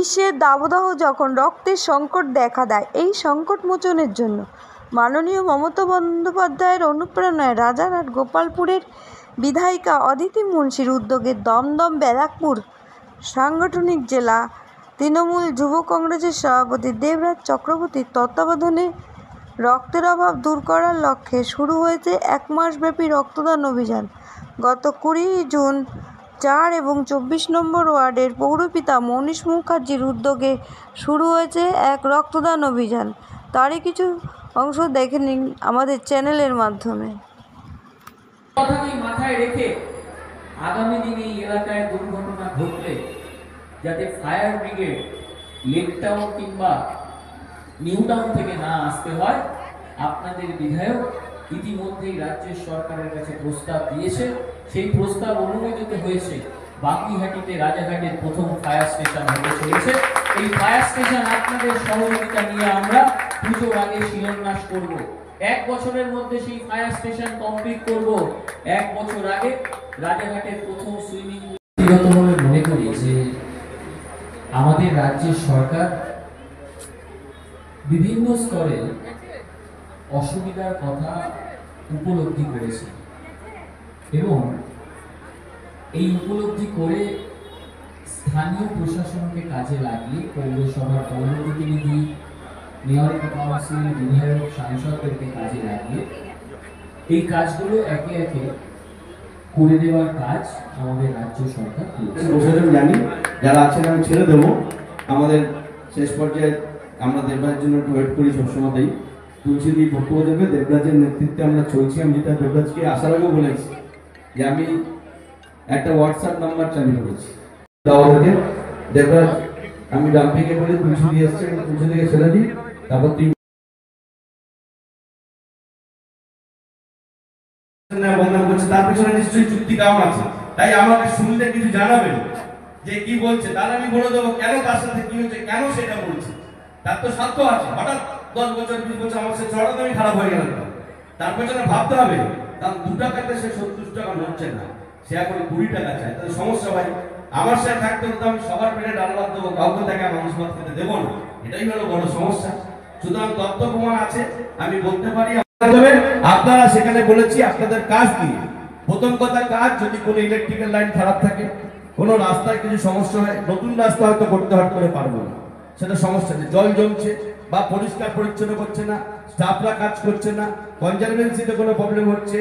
গ্রীষ্মের দাবদাহ যখন রক্তের সংকট দেখা দেয়, এই সংকট মোচনের জন্য মাননীয় মমতা বন্দ্যোপাধ্যায়ের অনুপ্রেরণায় রাজারহাট গোপালপুরের বিধায়িকা অদিতি মুন্সির উদ্যোগে দমদম ব্যারাকপুর সাংগঠনিক জেলা তৃণমূল যুব কংগ্রেসের সভাপতি দেবরাজ চক্রবর্তীর তত্ত্বাবধানে রক্তের অভাব দূর করার লক্ষ্যে শুরু হয়েছে 1 মাসব্যাপী রক্তদান অভিযান। গত 20 জুন 4 এবং 24 নম্বর ওয়ার্ডের পৌরপিতা মনীষ মুখার্জির উদ্যোগে শুরু হয়েছে এক রক্তদান অভিযান। তারই কিছু অংশ দেখে নিন আমাদের চ্যানেলের মাধ্যমে। কথাটি মাথায় রেখে আগামী দিনে এই এলাকায় দুর্ঘটনা ঘটলে যাতে ফায়ার ব্রিগেড লেকটাউন কিংবা নিউটাউন থেকে না আসতে হয়, আপনাদের বিধায়ক ইতিমধ্যেই রাজ্যের সরকারের কাছে প্রস্তাব দিয়েছে। সেই প্রস্তাব অনুমোদিত হয়েছে। বাগুইহাটিতে রাজাঘাটের প্রথম ফায়ার স্টেশন হতে চলেছে। এই ফায়ার স্টেশন আপনাদের সহযোগিতা নিয়ে আমরা পুজোর আগে শিলান্যাস করব। 1 বছরের মধ্যে সেই ফায়ার স্টেশন কমপ্লিট করব। 1 বছর আগে রাজাঘাটের প্রথম সুইমিং ব্যক্তিগতভাবে মনে করি যে আমাদের রাজ্যের সরকার বিভিন্ন স্তরে অসুবিধার কথা উপলব্ধি করেছে এবং এই উপলব্ধি করে স্থানীয় প্রশাসনকে কাজে লাগিয়ে পৌরসভার পৌর প্রতিনিধি, মেয়র কাউন্সিল, বিধায়ক, সাংসদদেরকে কাজে লাগিয়ে এই কাজগুলো একে একে করে দেওয়ার কাজ আমাদের রাজ্য সরকার করেছে। প্রশাসন জানি যারা আছেন আমি ছেড়ে দেবো। আমাদের শেষ পর্যায়ে আমরা দেবরাজের জন্য একটু ওয়েট করি সবসময়তেই। তুলসীদি বক্তব্য দেবে, দেবরাজের নেতৃত্বে আমরা চলছি। আমি যেটা দেবরাজকে আসার আগেও বলেছি যে আমি একটা হোয়াটসঅ্যাপ নাম্বার চালু করেছি দাওয়াতে। দেবরাজ আমি রামপিকে বলি তুলসীদি এসছে, তুলসীদিকে ছেড়ে দিই, তারপর তুই বন্ধন করছে। তার পেছনে নিশ্চয়ই চুক্তি কারণ আছে, তাই আমাকে শুনলে কিছু জানাবেন যে কি বলছে, তাহলে আমি বলে দেবো কেন, তার সাথে কি হচ্ছে, কেন সেটা বলছে। তার তো স্বার্থ আছে। হঠাৎ 10 বছর 20 বছর আমার সে চড়াতে আমি খারাপ হয়ে গেলাম, তার পেছনে ভাবতে হবে। কারণ 2 টাকাতে সে 70 টাকা হচ্ছে না, সে এখন 20 টাকা চায়, তাহলে সমস্যা ভাই। আমার সাথে থাকতে হতো আমি সবার পেটে ডাল ভাত দেবো, কাউকে তাকে মানুষ ভাত খেতে দেবো না, এটাই হলো বড় সমস্যা। সুতরাং তথ্য প্রমাণ আছে, আমি বলতে পারি। আপনারা সেখানে বলেছি আপনাদের কাজ কি। প্রথম কথা, কাজ যদি কোনো ইলেকট্রিক্যাল লাইন খারাপ থাকে, কোনো রাস্তায় কিছু সমস্যা হয়, নতুন রাস্তা হয়তো করতে হট করে পারবো না, সেটা সমস্যা নেই। জল জমছে বা পরিষ্কার পরিচ্ছন্ন করছে না, স্টাফরা কাজ করছে না, কনজারভেন্সিতে কোনো প্রবলেম হচ্ছে,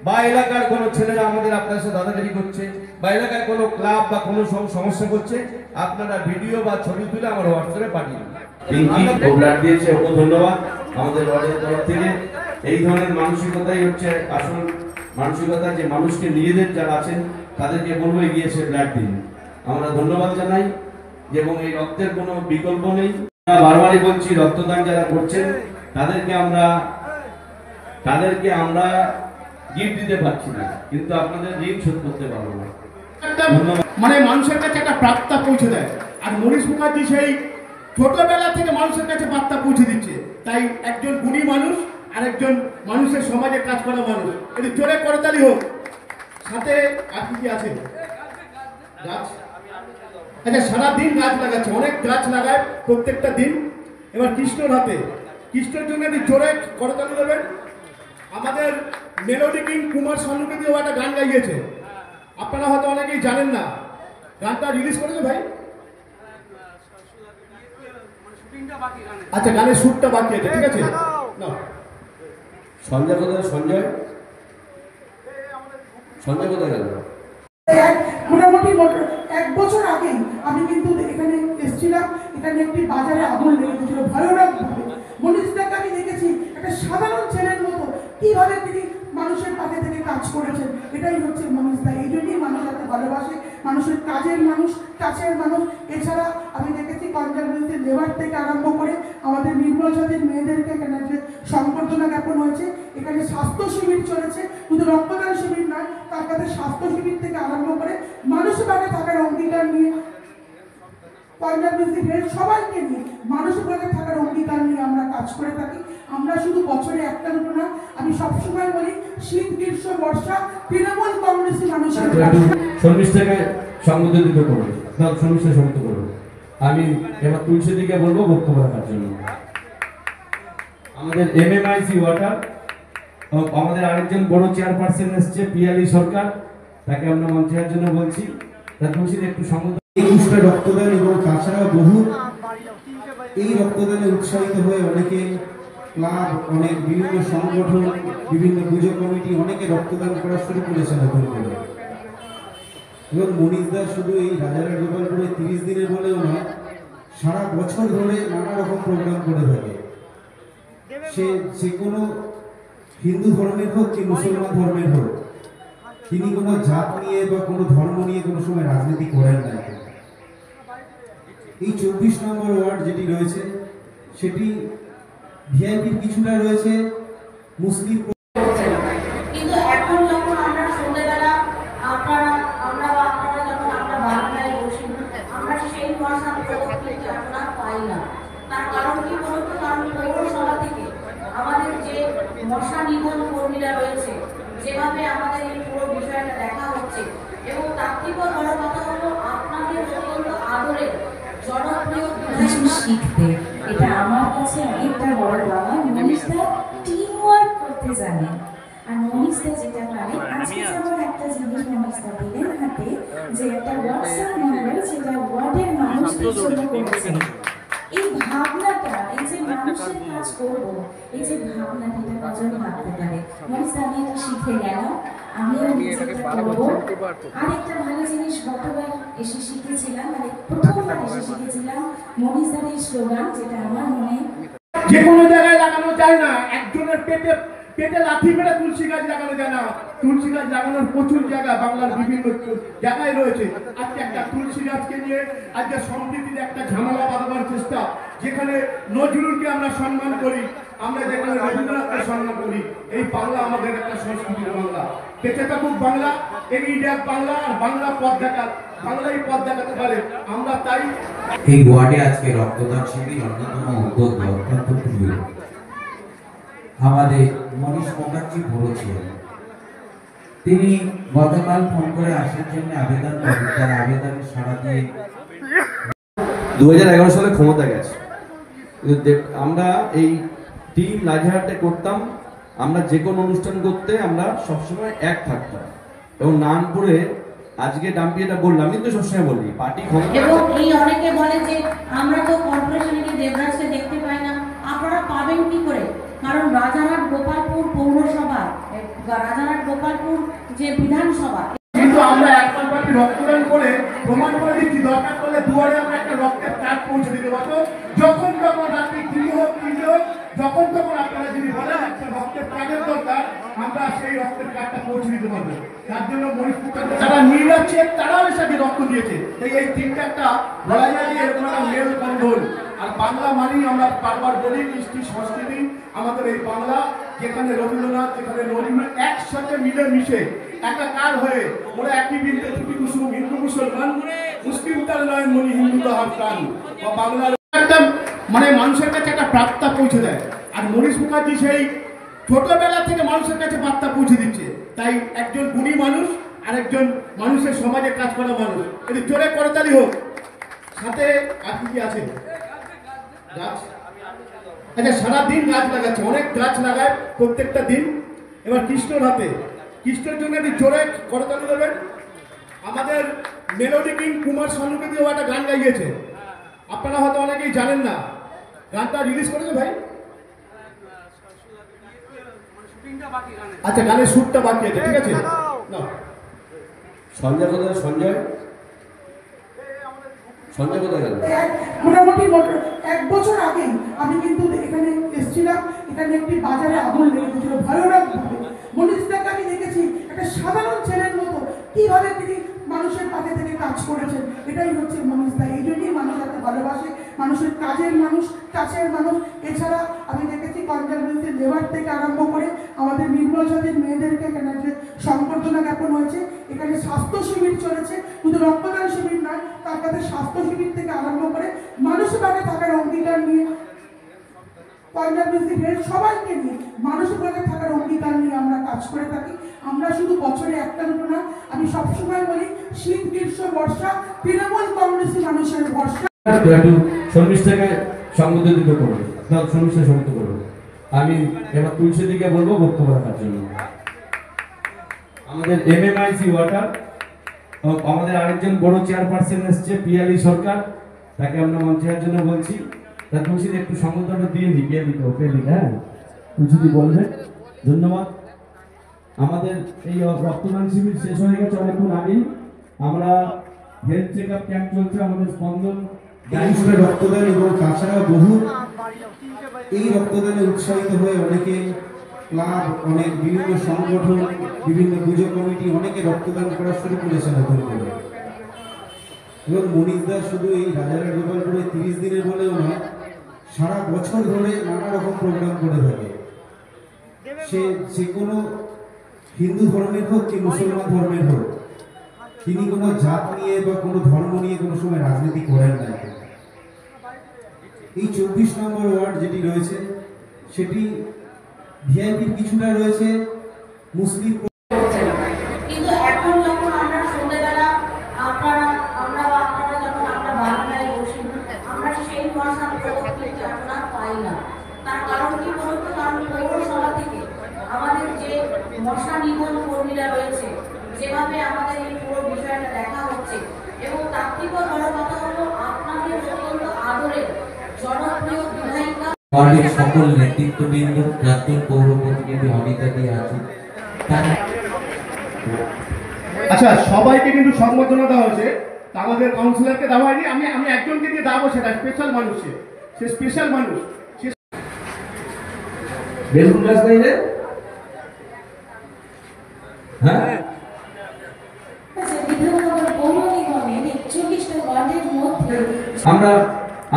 বা এলাকার কোনো ছেলেরা আমাদের আপনার সাথে দাদাগিরি করছে, বা এলাকার কোনো ক্লাব বা কোনো সমস্যা করছে, আপনারা ভিডিও বা ছবি তুলে আমার হোয়াটসঅ্যাপে পাঠিয়ে দিন। পিঙ্কি ব্লাড দিয়েছে, ওকে ধন্যবাদ আমাদের ওয়ার্ডের তরফ থেকে। এই ধরনের মানসিকতাই হচ্ছে আসল মানসিকতা, যে মানুষকে নিজেদের যারা আছেন তাদেরকে বলবো এগিয়ে এসে ব্লাড দিন। আমরা ধন্যবাদ জানাই এবং এই রক্তের কোনো বিকল্প নেই। বারবারই বলছি, রক্তদান যারা করছেন তাদেরকে আমরা গিফট দিতে পারছি না, কিন্তু আপনাদের ঋণ শোধ করতে পারবো না। মানে মানুষের কাছে একটা বার্তা পৌঁছে দেয়। আর মনীষ মুখার্জি সেই ছোটবেলা থেকে মানুষের কাছে বার্তা পৌঁছে দিচ্ছে। তাই একজন গুণী মানুষ আর একজন মানুষের সমাজে কাজ করা মানুষ, এটি জোরে করতালি হোক। সাথে আর কি আছে, গাছ। আচ্ছা, সারাদিন গাছ লাগাচ্ছে, অনেক গাছ লাগায় প্রত্যেকটা দিন। এবার কৃষ্ণর হাতে, কৃষ্ণের জন্য এটি জোরে করতালি দেবেন। আমাদের মেলোডি কিং কুমার শানুকে দিয়েও একটা গান গাইয়েছে, আপনারা হয়তো অনেকেই জানেন না। গানটা রিলিজ করেছে ভাই? আচ্ছা, গানের শুটটা বাকি আছে, ঠিক আছে না? সঞ্জয় কোথায়? সঞ্জয় কোথায় গেল? মোটামুটি 1 বছর আগে আমি কিন্তু এখানে এসেছিলাম। এখানে একটি বাজারে আগুন লেগেছিল ভয়ানকভাবে। মনীষদাকে আমি দেখেছি একটা সাধারণ ছেলের মতো কিভাবে তিনি মানুষের পাশে থেকে কাজ করেছেন। এটাই হচ্ছে মনীষদা। এই জন্যই মানুষ এত ভালোবাসে, মানুষের কাজের মানুষ, কাছের মানুষ। এছাড়া আমি দেখেছি কনজারভেন্সি লেবার থেকে আরম্ভ করে আমাদের নির্মল জাতির মেয়েদেরকে এখানে যে সংবর্ধনা জ্ঞাপন হয়েছে, এখানে স্বাস্থ্য শিবির চলেছে, শুধু রক্তদান শিবির নয়, তার কাছে স্বাস্থ্য শিবির থেকে আরম্ভ করে মানুষের পাশে থাকার অঙ্গীকার নিয়ে, কনজারভেন্সি হেলথ সবাইকে নিয়ে মানুষের পাশে থাকার অঙ্গীকার নিয়ে আমরা কাজ করে থাকি। আমরা শুধু বছরে একটা দুটো না, আমি সবসময় বলি শীত, গ্রীষ্ম, বর্ষা তৃণমূল কংগ্রেসী মানুষের শর্মিষ্ঠাকে সংবোধিত করবে, শর্মিষ্ঠা সংযুক্ত করবে। আমি এবার তুলসীদিকে বলবো বক্তব্য রাখার জন্য। আমাদের MMIC ওয়াটার আমাদের আরেকজন বড় চেয়ারপারসন এসছে পিয়ালি সরকার, তাকে আমরা মঞ্চের জন্য বলছি। তার তুলসীদি একটু সম্বোধন। 21টা রক্তদান এবং তাছাড়া বহু এই রক্তদানে উৎসাহিত হয়ে অনেকে ক্লাব, অনেক বিভিন্ন সংগঠন, বিভিন্ন পুজো কমিটি অনেকে রক্তদান করা শুরু করেছে নতুন করে। এবং মনীষদা শুধু এই রাজারহাট গোপালপুরে 30 দিনে বলেও নয়, সারা বছর ধরে নানা রকম প্রোগ্রাম করে থাকে। সে যে কোনো হিন্দু ধর্মের হোক কি মুসলমান ধর্মের হোক, তিনি কোনো জাত নিয়ে বা কোনো ধর্ম নিয়ে কোনো সময় রাজনীতি করেন না। এই 24 নম্বর ওয়ার্ড যেটি রয়েছে সেটি ভিআইপির কিছুটা রয়েছে মুসলিম, কিন্তু এখন যখন আমরা সন্ধ্যেবেলা আমরা যখন আমরা বারান্দায় বসি, আমরা সেই মশা কিন্তু এখন আর পাই না। তার কারণ কি বলতো? কারণ পৌরসভা থেকে আমাদের যে মশা নিধন কর্মীরা রয়েছে, যেভাবে আমাদের এই পুরো বিষয়টা দেখা হচ্ছে, এবং তার থেকেও বড় কথা হলো আপনাদের অত্যন্ত আদরের জনপ্রিয় কিছু শিখতে, এটা আমার কাছে অনেকটা বড় বাবা। মনীষদা টিম ওয়ার্ক করতে জানেন, আর মনীষদা যেটা পারে, আজকে যেমন একটা জিনিস মনীষদা দিলেন হাতে, যে একটা হোয়াটসঅ্যাপ নম্বর যেটা ওয়ার্ডের মানুষদের জন্য করেছে। এই ভাবনাটা, এই যে মানুষের কাজ করবো, এই যে ভাবনাটা, এটা কজন ভাবতে পারে? মনীষদা আমি এটা শিখে গেলাম, আমিও নিজেটা করবো। আর একটা ভালো জিনিস গতবার এসে শিখেছিলাম, মানে প্রথমবার এসে শিখেছিলাম মনীষদার এই স্লোগান, যেটা আমার মনে যে কোনো জায়গায় লাগানো যায় না। একজনের পেটে পেটে লাথি মেরে তুলসী গাছ লাগানো যায় না। তুলসী গাছ লাগানোর প্রচুর জায়গা বাংলার বিভিন্ন জায়গায় রয়েছে। আজকে একটা তুলসী গাছকে নিয়ে আজকে সম্প্রীতির একটা ঝামেলা বাঁধাবার চেষ্টা, যেখানে নজরুলকে আমরা সম্মান করি, আমরা যেখানে রবীন্দ্রনাথকে সম্মান করি। এই বাংলা আমাদের একটা সংস্কৃতির বাংলা, বেঁচে থাকুক বাংলা, এগিয়ে যাক বাংলা, আর বাংলা পথ দেখাক, বাংলাই পথ দেখাতে পারে। আমরা তাই এই ওয়ার্ডে আজকে রক্তদান শিবির অন্যতম উদ্যোগ অত্যন্ত প্রিয়। আমাদের মনীষ মুখার্জি বলেছিলেন, তিনি গতকাল ফোন করে আসার জন্য আবেদন করেন, তার আবেদনে সাড়া দিয়ে 2011 সালে ক্ষমতা গেছে। আমরা এই টিম রাজারহাটে করতাম, আমরা যে কোনো অনুষ্ঠান করতে আমরা সবসময় এক থাকতাম। এবং নানপুরে আজকে ডাম্পিয়েটা বললাম, আমি তো সবসময় বলি পার্টি ক্ষমতা। এবং এই অনেকে বলে যে আমরা তো কর্পোরেশনে দেবরাজকে দেখতে পাই না, আপনারা পাবেন কি করে? কারণ রাজারহাট গোপালপুর পৌরসভা, রাজারহাট গোপালপুর যে বিধানসভা, কিন্তু আমরা একবার রক্তদান করে প্রমাণ করে দিচ্ছি, দরকার করলে দুয়ারে আমরা একটা রক্তের কার্ড পৌঁছে দিতে পারবো। যখন তখন রাত্রি 3 হোক, যখন তখন আপনারা যদি বলেন একটা রক্তের কার্ডের দরকার, আমরা সেই রক্তের কার্ডটা পৌঁছে দিতে পারবো। তার জন্য যারা নিয়ে যাচ্ছে তারাও এর সাথে রক্ত দিয়েছে। এই তিনটা একটা বলা যায় যে এরকম একটা মেল বন্ধন। আর বাংলা মানেই আমরা বারবার বলি কৃষ্টি সংস্কৃতি, আমাদের এই বাংলা, যেখানে রবীন্দ্রনাথ, যেখানে নজরুল একসাথে মিলে মিশে একাকার হয়ে ওরা একই বৃন্তে ছুটি কুসুম, হিন্দু মুসলমান, মুসলিম তার নয় মনি, হিন্দু তাহার প্রাণ। বাংলার একটা মানে মানুষের কাছে একটা বার্তা পৌঁছে দেয়। আর মনীষ মুখার্জি সেই ছোটবেলা থেকে মানুষের কাছে বার্তা পৌঁছে দিচ্ছে। তাই একজন গুণী মানুষ আর একজন মানুষের সমাজে কাজ করা মানুষ, যদি জোরে করতালি হোক। সাথে আর কি আছে? গাছ। আচ্ছা, সারাদিন গাছ লাগাচ্ছে, অনেক গাছ লাগায় প্রত্যেকটা দিন। এবার কৃষ্ণর হাতে, কৃষ্ণের জন্য একটি জোরে করতালি দেবেন। আমাদের মেলোডি কিং কুমার শানুকে দিয়েও একটা গান গাইয়েছে, আপনারা হয়তো অনেকেই জানেন না। গানটা রিলিজ করেছে ভাই? আচ্ছা, গানের শুটটা বাকি আছে, ঠিক আছে না? সঞ্জয় কোথায়? সঞ্জয় কোথায় গেল? মোটামুটি 1 বছর আগে আমি কিন্তু এখানে এসেছিলাম। এখানে একটি বাজারে আগুন লেগে গেছিল ভয়ানকভাবে। মনীষদাকে আমি দেখেছি একটা সাধারণ ছেলের মতো কিভাবে তিনি মানুষের পাশে থেকে কাজ করেছেন। এটাই হচ্ছে মনীষদা। এই জন্যই মানুষ এত ভালোবাসে, মানুষের কাজের মানুষ, কাছের মানুষ। এছাড়া আমি দেখেছি কনজারভেন্সির লেবার থেকে আরম্ভ করে আমাদের নির্মল জাতির মেয়েদেরকে এখানে যে সংবর্ধনা জ্ঞাপন হয়েছে, এখানে স্বাস্থ্য শিবির চলেছে, শুধু রক্তদান শিবির নয়, তার কাছে স্বাস্থ্য শিবির থেকে আরম্ভ করে মানুষের পাশে থাকার অঙ্গীকার নিয়ে, কনজারভেন্সি হেলথ সবাইকে নিয়ে মানুষের পাশে থাকার অঙ্গীকার নিয়ে আমরা কাজ করে থাকি। আমরা শুধু বছরে একটা দুটো না, আমি সবসময় বলি শীত, গ্রীষ্ম, বর্ষা তৃণমূল কংগ্রেসী মানুষের ভরসা। তো একটু শর্মিষ্ঠাকে সম্বোধিত করবো, শর্মিষ্ঠা সম্বোধিত করবো। আমি এবার তুলসী দিকে বলবো বক্তব্য রাখার জন্য। আমাদের MMIC ওয়াটার, আমাদের আরেকজন বড় চেয়ারপারসন এসছে পিয়ালি সরকার, তাকে আমরা মঞ্চের জন্য বলছি। তা তুলসী একটু সম্বোধনটা দিয়ে দিই, হ্যাঁ তুলসী বলবে। ধন্যবাদ। আমাদের এই রক্তদান শিবির শেষ হয়ে গেছে অনেকক্ষণ আগেই। আমরা হেলথ চেক আপ ক্যাম্প চলছে আমাদের স্পন্দন হিসেবে রক্তদান এবং তাছাড়া বহু এই রক্তদানে উৎসাহিত হয়ে অনেকে ক্লাব, অনেক বিভিন্ন সংগঠন, বিভিন্ন পুজো কমিটি অনেকে রক্তদান করা শুরু করেছে নতুন করে। এবং মনীষ দাস শুধু এই রাজারহাট গোপালপুরে 30 দিনের বলেও নয়, সারা বছর ধরে নানা রকম প্রোগ্রাম করে থাকে। সে কোনো হিন্দু ধর্মের হোক কি মুসলমান ধর্মের হোক, তিনি কোনো জাত নিয়ে বা কোনো ধর্ম নিয়ে কোনো সময় রাজনীতি করেন না। এই 24 নম্বর ওয়ার্ড যেটি রয়েছে সেটি ভিআইপির কিছুটা রয়েছে মুসলিম। কিন্তু এখন যখন আমরা সন্ধ্যেবেলা আমরা যখন আমরা বারান্দায় বসি, আমরা সেই মশা কিন্তু এখন আর পাই না। তার কারণ কি বলতো? কারণ পৌরসভা থেকে আমাদের যে মশা নিধন কর্মীরা রয়েছে, যেভাবে আমাদের এই পুরো বিষয়টা দেখা হচ্ছে, এবং তার থেকেও বড় কথা হলো আপনাদের অত্যন্ত আদরের জনপ্রিয় বিধায়িকা ওয়ার্ডের সকল নেতৃত্ববৃন্দ, প্রাক্তন পৌর প্রতিনিধি অনিতা দিয়ে আছে। আচ্ছা, সবাইকে কিন্তু সম্বোধনা দেওয়া হয়েছে, তা আমাদের কাউন্সিলরকে দেওয়া হয়নি। আমি একজনকে দিয়ে দেওয়া, সেটা স্পেশাল মানুষ, সে স্পেশাল মানুষ। বেলুন গাছ নেই রে? হ্যাঁ, বিধাননগর পৌর নিগমের 41টা ওয়ার্ডের মধ্যে আমরা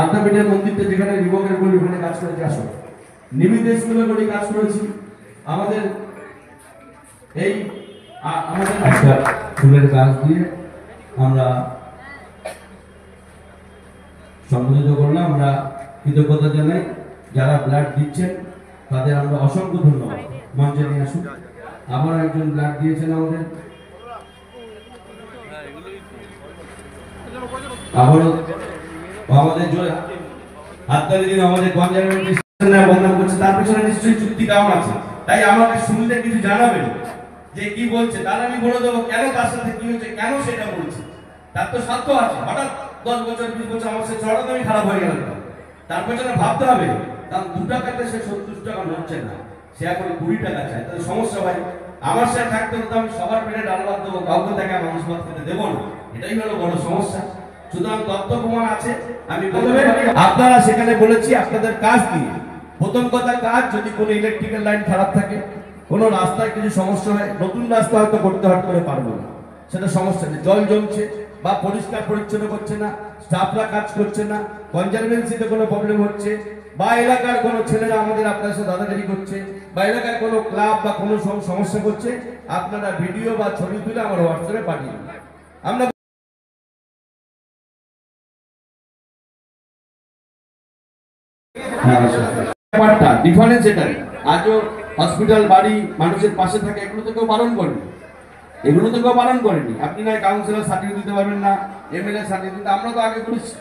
আদ্যাপীঠের মন্দিরটা যেখানে রিভোকের বলি ওখানে কাজ করেছি। আসো নিমিতে স্কুলে বলি কাজ করেছি। আমাদের এই আমাদের একটা ফুলের গাছ দিয়ে আমরা সম্বোধিত করলাম। আমরা কৃতজ্ঞতা জানাই যারা ব্লাড দিচ্ছেন, তাদের আমরা অসংখ্য ধন্যবাদ। মঞ্চে নিয়ে আসুন। আবার একজন ব্লাড দিয়েছেন আমাদের, আবারও আমাদের জোরে হাততালি দিন। আমাদের কনজারভেটিভ বন্ধন করছে, তার পেছনে নিশ্চয়ই চুক্তি কারণ আছে। তাই আমাকে শুনলে কিছু জানাবেন যে কি বলছে, তাহলে আমি বলে দেবো কেন, তার সাথে কি হচ্ছে, কেন সেটা বলছে। তার তো স্বার্থ আছে। হঠাৎ 10 বছর 20 বছর আমার সে চড়া দামই খারাপ হয়ে গেল, তার পেছনে ভাবতে হবে। কারণ 2 টাকাতে সে 70 টাকা নড়ছে না, সে এখন 20 টাকা চায়, তাহলে সমস্যা ভাই। আমার সাথে থাকতে হতো আমি সবার পেটে ডাল ভাত দেবো, কাউকে তাকে মানুষ ভাত খেতে দেবো না, এটাই হলো বড় সমস্যা। সুতরাং তথ্য প্রমাণ আছে, আমি আপনারা সেখানে বলেছি আপনাদের কাজ কি। প্রথম কথা, কাজ যদি কোনো ইলেকট্রিক্যাল লাইন খারাপ থাকে, কোনো রাস্তায় কিছু সমস্যা হয়, নতুন রাস্তা হয়তো করতে হট করে পারবো না, সেটা সমস্যা নেই। জল জমছে বা পরিষ্কার পরিচ্ছন্ন করছে না, স্টাফরা কাজ করছে না, কনজারভেন্সিতে কোনো প্রবলেম হচ্ছে, বা এলাকার কোনো ছেলেরা আমাদের আপনার সাথে দাদাগিরি করছে, বা এলাকার কোনো ক্লাব বা কোনো সমস্যা করছে, আপনারা ভিডিও বা ছবি তুলে আমার হোয়াটসঅ্যাপে পাঠিয়ে দিন। আমরা ডিফারেন্স এটাই। আজও হসপিটাল, বাড়ি, মানুষের পাশে থাকে, এগুলো তো কেউ বারণ করেনি, এগুলো তো কেউ বারণ করেনি। আপনি নয় কাউন্সিলর সার্টিফিকেট দিতে পারবেন না, MLA সার্টিফিকেট, আমরা তো আগে করেছি,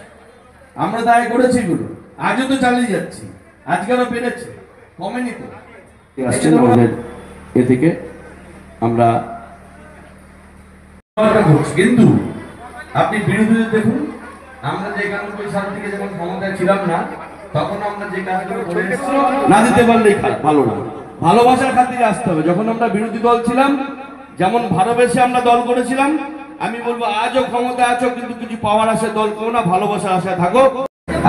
আমরা তো আগে করেছি এগুলো, আজও তো চালিয়ে যাচ্ছি, আজকালও বেড়েছে, কমেনি তো। আসছেন আমাদের এ থেকে আমরা কিন্তু আপনি বিরোধীদের দেখুন, আমরা যে 91 সাল থেকে যখন ক্ষমতায় ছিলাম না, তখন আমরা যে কাজগুলো করে এসেছি, না দিতে পারলেই ভালো না, ভালোবাসার খাতিরে আসতে হবে। যখন আমরা বিরোধী দল ছিলাম, যেমন ভালোবেসে আমরা দল করেছিলাম, আমি বলবো আজও ক্ষমতায় আছো কিন্তু কিছু পাওয়ার আশায় দল করো না, ভালোবাসার আশায় থাকো।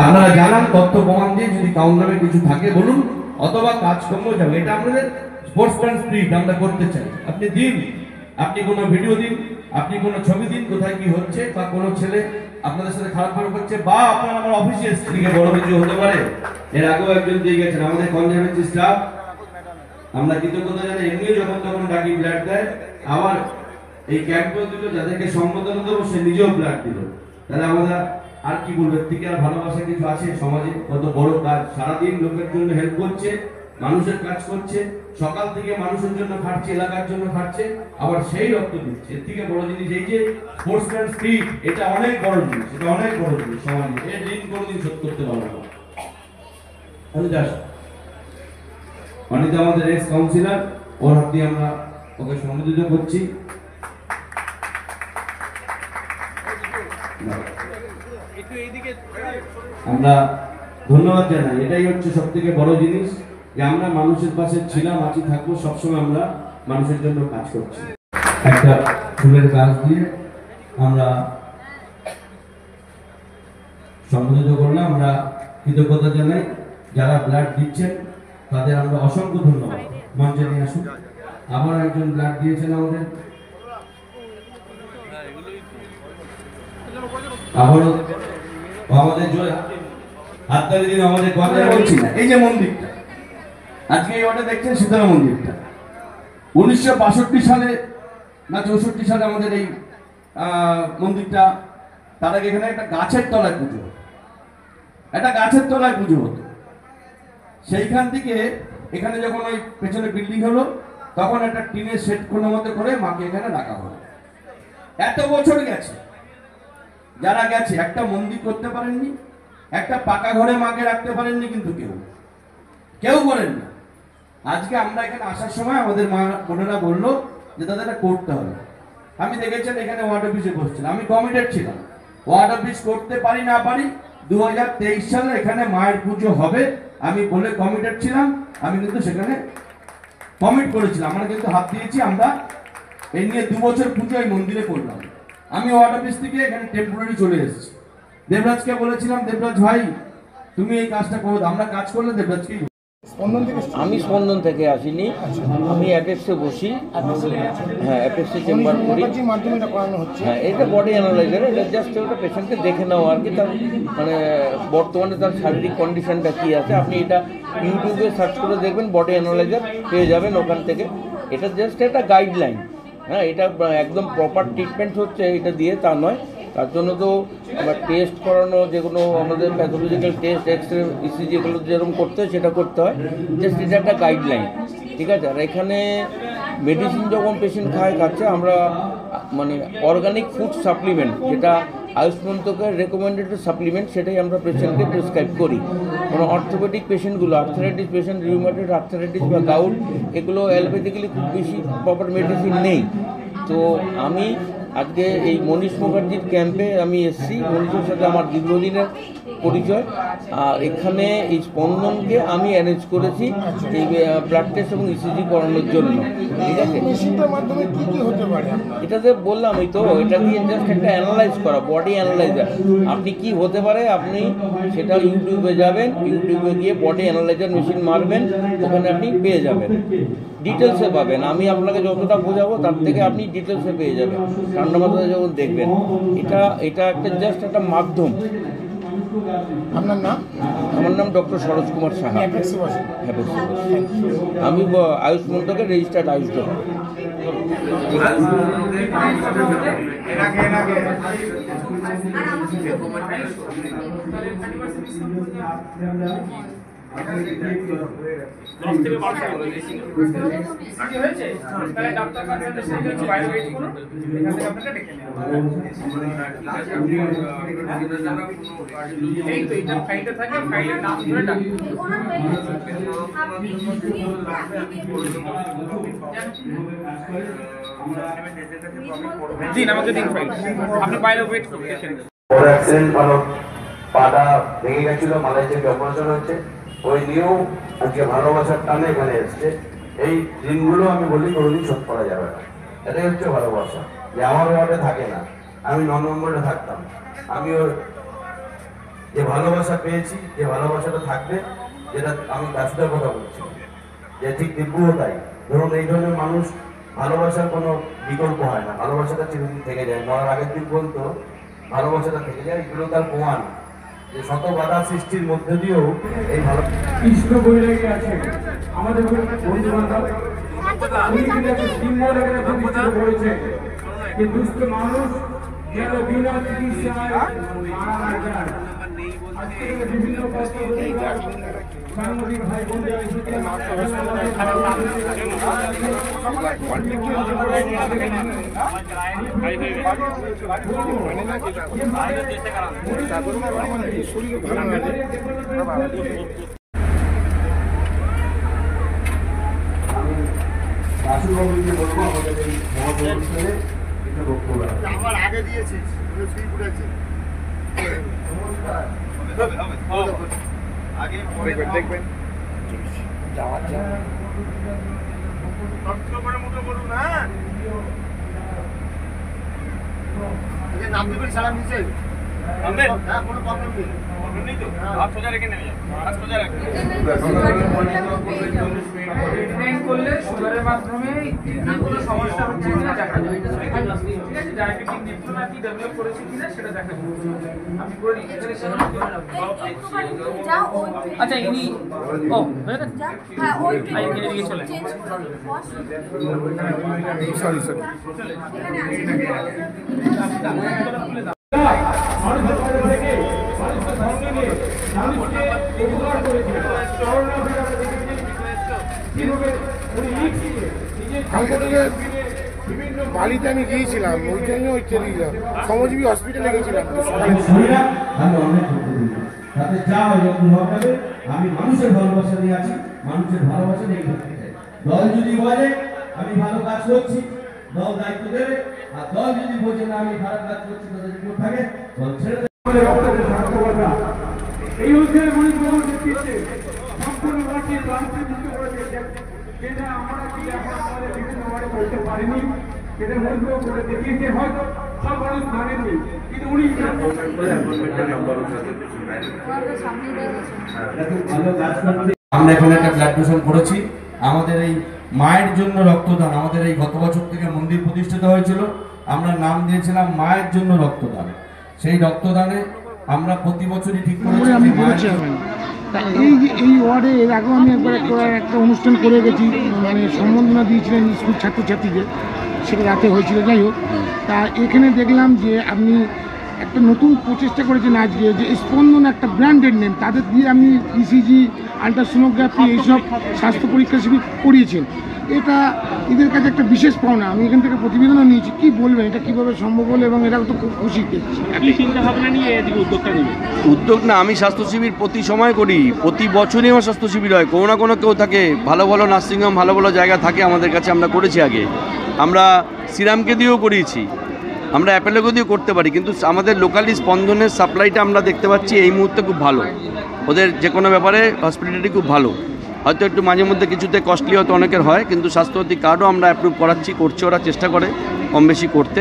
আপনারা জানান তথ্য প্রমাণ দিয়ে, যদি কাউন্টারে কিছু থাকে বলুন, অথবা কাজকর্ম যাবে। এটা আমাদের স্পোর্টসম্যান স্পিরিট, আমরা করতে চাই। আপনি দিন, আপনি কোনো ভিডিও দিন, আপনি কোনো ছবি দিন কোথায় কি হচ্ছে, বা কোনো ছেলে আপনাদের সাথে খারাপ ব্যবহার করছে, বা আপনার আমার অফিসে স্ত্রীকে বড় কিছু হতে পারে। এর আগেও একজন দিয়ে গেছেন আমাদের কনজারভেটিভ স্টাফ, আমরা কৃতজ্ঞতা জানাই। এমনিও যখন তখন ডাকি ব্লাড দেয়, আবার এই ক্যাম্পেও দিল, যাদেরকে সম্বোধনা দেবো সে নিজেও ব্লাড দিল। তাহলে আমরা আর কি বলবো, থেকে আর ভালোবাসা কিছু আছে সমাজে? কত বড় কাজ, সারাদিন লোকের জন্য হেল্প করছে, মানুষের কাজ করছে, সকাল থেকে মানুষের জন্য খাটছে, এলাকার জন্য খাটছে, আবার সেই রক্ত দিচ্ছে। এর থেকে বড় জিনিস এই যে স্পোর্টসম্যান স্পিরিট, এটা অনেক বড় জিনিস, এটা অনেক বড় জিনিস সমাজে। এর ঋণ কোনোদিন শোধ করতে পারবো না। অনিতা আমাদের এক্স কাউন্সিলর, ওর হাত দিয়ে আমরা ওকে সম্বোধিত করছি। আমরা ধন্যবাদ জানাই। এটাই হচ্ছে সব থেকে বড় জিনিস, যে আমরা মানুষের পাশে ছিলাম, আছি, থাকবো, সবসময় আমরা মানুষের জন্য কাজ করছি। একটা ফুলের গাছ দিয়ে আমরা সম্বোধিত করলাম। আমরা কৃতজ্ঞতা জানাই যারা ব্লাড দিচ্ছেন, তাদের আমরা অসংখ্য ধন্যবাদ। মঞ্চে নিয়ে আসুন। আবার একজন ব্লাড দিয়েছেন আমাদের, আবারও আমাদের হাততালি দিন আমাদের কথা বলছি না। এই যে মন্দিরটা আজকে এই ওয়ার্ডে দেখছেন, সীতারা মন্দিরটা 1962 সালে না 64 সালে আমাদের এই মন্দিরটা, তার আগে এখানে একটা গাছের তলায় পুজো হতো, একটা গাছের তলায় পুজো হতো। সেইখান থেকে এখানে যখন ওই পেছনে বিল্ডিং হলো, তখন একটা টিনের শেড কোনোর মধ্যে করে মাকে এখানে রাখা হলো। এত বছর গেছে, যারা গেছে একটা মন্দির করতে পারেননি, একটা পাকা ঘরে মাকে রাখতে পারেননি, কিন্তু কেউ করেন না। আজকে আমরা এখানে আসার সময় আমাদের মা বোনেরা বললো যে তাদের এটা করতে হবে। আমি দেখেছেন এখানে ওয়ার্ড অফিসে বসছিলাম, আমি কমিটেড ছিলাম। ওয়ার্ড অফিস করতে পারি না পারি, 2023 সালে এখানে মায়ের পুজো হবে আমি বলে কমিটেড ছিলাম। আমি কিন্তু সেখানে কমিট করেছিলাম, আমরা কিন্তু হাত দিয়েছি। আমরা এই নিয়ে 2 বছর পুজো এই মন্দিরে করলাম। আমি ওয়ার্ড অফিস থেকে এখানে টেম্পোরারি চলে এসেছি। দেবরাজকে বলেছিলাম, দেবরাজ ভাই তুমি এই কাজটা করো, আমরা কাজ করলে দেবরাজকেই। আমি স্পন্দন থেকে আসিনি, আমি অ্যাপেক্সে বসি। হ্যাঁ, অ্যাপেক্সে চেম্বার করি। হ্যাঁ, এটা বডি অ্যানালাইজার, এটা জাস্ট ওটা পেশেন্টকে দেখে নাও আর কি, তার মানে বর্তমানে তার শারীরিক কন্ডিশনটা কী আছে। আপনি এটা ইউটিউবে সার্চ করে দেখবেন, বডি অ্যানালাইজার পেয়ে যাবেন ওখান থেকে। এটা জাস্ট একটা গাইডলাইন। হ্যাঁ, এটা একদম প্রপার ট্রিটমেন্ট হচ্ছে এটা দিয়ে তা নয়। তার জন্য তো আবার টেস্ট করানো, যেগুলো আমাদের প্যাথোলজিক্যাল টেস্ট, এক্সরে, ইসিজি এগুলো যেরকম করতে হয় সেটা করতে হয়। জাস্ট এটা একটা গাইডলাইন, ঠিক আছে। আর এখানে মেডিসিন যখন পেশেন্ট খাচ্ছে, আমরা মানে অর্গানিক ফুড সাপ্লিমেন্ট, যেটা আয়ুষ মন্ত্রকের রেকমেন্ডেড সাপ্লিমেন্ট, সেটাই আমরা পেশেন্টকে প্রেসক্রাইব করি। মানে অর্থোপেডিক পেশেন্টগুলো, আর্থারাইটিস পেশেন্ট, রিউমেটয়েড আর্থারাইটিস বা গাউট, এগুলো অ্যালোপ্যাথিক্যালি খুব বেশি প্রপার মেডিসিন নেই। তো আমি আজকে এই মনীষ মুখার্জির ক্যাম্পে আমি এসেছি। মনীষের সাথে আমার দীর্ঘদিনের পরিচয়। আর এখানে এই স্পন্দনকে আমি অ্যারেঞ্জ করেছি এই ব্লাড টেস্ট এবং ইসিজি করানোর জন্য, ঠিক আছে। এটাতে বললাম, এই তো এটা দিয়ে জাস্ট একটা অ্যানালাইজ করা, বডি অ্যানালাইজার। আপনি কি হতে পারে, আপনি সেটা ইউটিউবে যাবেন, ইউটিউবে গিয়ে বডি অ্যানালাইজার মেশিন মারবেন, ওখানে আপনি পেয়ে যাবেন, ডিটেলসে পাবেন। আমি আপনাকে যতটা বোঝাবো তার থেকে আপনি ডিটেলসে পেয়ে যাবেন ঠান্ডা মাথায় যখন দেখবেন। এটা একটা জাস্ট একটা মাধ্যম। আপনার নাম? আমার নাম ডক্টর সরোজ কুমার সাহা। আমি আয়ুষ মন্ত্রকের রেজিস্টার্ড আয়ুষ ডক্টর। পাটা ভেঙে গেছিল, মাথায় থেকে অপারেশন হচ্ছে, ওই নিয়েও আজকে ভালোবাসার টানে এখানে এসছে। এই দিনগুলো আমি বলি কোনোদিন শোধ করা যাবে না। এটাই হচ্ছে ভালোবাসা, যে আমার ওয়ার্ডে থাকে না, আমি 9 নম্বরে থাকতাম। আমি ওর যে ভালোবাসা পেয়েছি, যে ভালোবাসাটা থাকবে, যেটা আমি ব্যস্ততার কথা বলছি, যে ঠিক দিব্যও তাই। ধরুন এই ধরনের মানুষ, ভালোবাসার কোনো বিকল্প হয় না, ভালোবাসাটা চিরদিন থেকে যায়। মরার আগের দিন বলতো ভালোবাসাটা থেকে যায়, এগুলো তার প্রমাণ যে শত বাধা সৃষ্টির মধ্যে দিয়েও এই ভালো কৃষ্ণ বৈরাগী আছে আমাদের বন্ধু বান্ধব, উনি কিন্তু একটা সিম্বল এখানে প্রতিষ্ঠিত করেছে যে দুস্থ মানুষ যেন বিনা চিকিৎসায় মারা যায়। আজকে বিভিন্ন পত্রিকা সাংবাদিক ভাই বোনদের আমার আগে দিয়েছি দেখবেন নাম দেবেন সারা নিচে কোনো প্রবলেম নেই তো সোজা রেখে নেবে ট্রিটমেন্ট করলে সুগারের মাধ্যমে কিডনির কোনো সমস্যা হচ্ছে কিনা দেখা যায়, ঠিক আছে? ডায়াবেটিক নেফ্রোপ্যাথি ডেভেলপ করেছে কিনা সেটা দেখা যায়। আমি করে নিই আচ্ছা ইনি ও হয়ে গেছে এদিকে চলে সরি বাড়িতে আমি গিয়েছিলাম, ওই জন্য ওই টেলিগ্রাম শ্রমজীবী হসপিটালে গেছিলাম। আমি অনেক তাতে যা হবে আমি মানুষের ভালোবাসা নিয়ে আছি, মানুষের ভালোবাসা নিয়ে করতে চাই। দল যদি বলে আমি ভালো কাজ করছি, দল দায়িত্ব দেবে, আর দল যদি বোঝে না আমি খারাপ কাজ করছি, তাদের রিপোর্ট থাকে, দল ছেড়ে দেবে। এই অঞ্চলে মনে করার নেতৃত্বে সম্পূর্ণ মাঠে ক্লান্তি মুক্ত করেছে, যেটা আমরা কি এখন আমাদের বিভিন্ন ওয়ার্ডে বলতে পারিনি, সেটা মন্ত্র করে দেখিয়েছে। হয়তো সব মানুষ মানেননি, কিন্তু উনি আমরা এখানে একটা ব্লাড ডোনেশন করেছি। আমাদের এই মায়ের জন্য রক্তদান, আমাদের এই গত বছর থেকে মন্দির প্রতিষ্ঠিত হয়েছিল, আমরা নাম দিয়েছিলাম মায়ের জন্য রক্তদান। সেই রক্তদানে আমরা প্রতি বছরই ঠিক করেছি এই ওয়ার্ডে এর আগেও আমি একবার একটা অনুষ্ঠান করে গেছি, মানে সম্বর্ধনা দিয়েছিলেন স্কুল ছাত্রছাত্রীদের, সেটা রাতে হয়েছিল। যাই হোক, তা এখানে দেখলাম যে আপনি একটা নতুন প্রচেষ্টা করেছেন আজকে, যে স্পন্দন একটা ব্র্যান্ডেড নেম, তাদের দিয়ে আপনি ইসিজি, আলট্রাসোনোগ্রাফি এইসব স্বাস্থ্য পরীক্ষা শিবির করিয়েছেন। এটা এদের কাছে একটা বিশেষ পাওনা। আমি এখান থেকে প্রতিবেদনও নিয়েছি। কি বলবেন, এটা কিভাবে সম্ভব হলো? এবং এরা তো খুব খুশি। চিন্তা ভাবনা নিয়ে এদিকে উদ্যোগটা নেবে? উদ্যোগ না, আমি স্বাস্থ্য শিবির প্রতি সময় করি, প্রতি বছরই আমার স্বাস্থ্য শিবির হয়। কোনো না কোনো কেউ থাকে, ভালো ভালো নার্সিংহোম, ভালো ভালো জায়গা থাকে আমাদের কাছে। আমরা করেছি আগে, আমরা শ্রীরামকে দিয়েও করিয়েছি, আমরা অ্যাপেলোকে দিয়েও করতে পারি। কিন্তু আমাদের লোকালি স্পন্দনের সাপ্লাইটা আমরা দেখতে পাচ্ছি এই মুহূর্তে খুব ভালো। ওদের যে কোনো ব্যাপারে হসপিটালিটি খুব ভালো। হয়তো একটু মাঝে মধ্যে কিছুতে কস্টলি হয়তো অনেকের হয়, কিন্তু স্বাস্থ্যসাথী কার্ডও আমরা অ্যাপ্রুভ করছি, ওরা চেষ্টা করে কম বেশি করতে।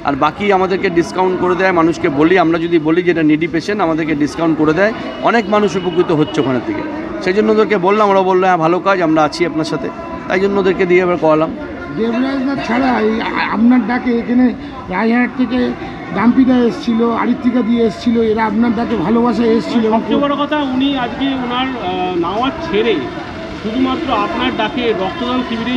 আর বাকি আমাদেরকে ডিসকাউন্ট করে দেয়, মানুষকে বলি, আমরা যদি বলি যে এটা নিডি পেশেন্ট, আমাদেরকে ডিসকাউন্ট করে দেয়। অনেক মানুষ উপকৃত হচ্ছে ওখানে থেকে। সেই জন্য ওদেরকে বললাম, ওরা বললো হ্যাঁ ভালো কাজ, আমরা আছি আপনার সাথে। তাই জন্য ওদেরকে দিয়ে এবার করালাম। দেবরাজদা ছাড়া আপনার ডাকে এখানে রায়হাট থেকে দাম্পিদা এসেছিল, আরিত্রিকা দিয়ে এসেছিল, এরা আপনার ডাকে ভালোবাসা এসেছিল। সবচেয়ে বড় কথা, উনি আজকে ওনার নাওয়া ছেড়ে শুধুমাত্র আপনার ডাকে রক্তদান শিবিরে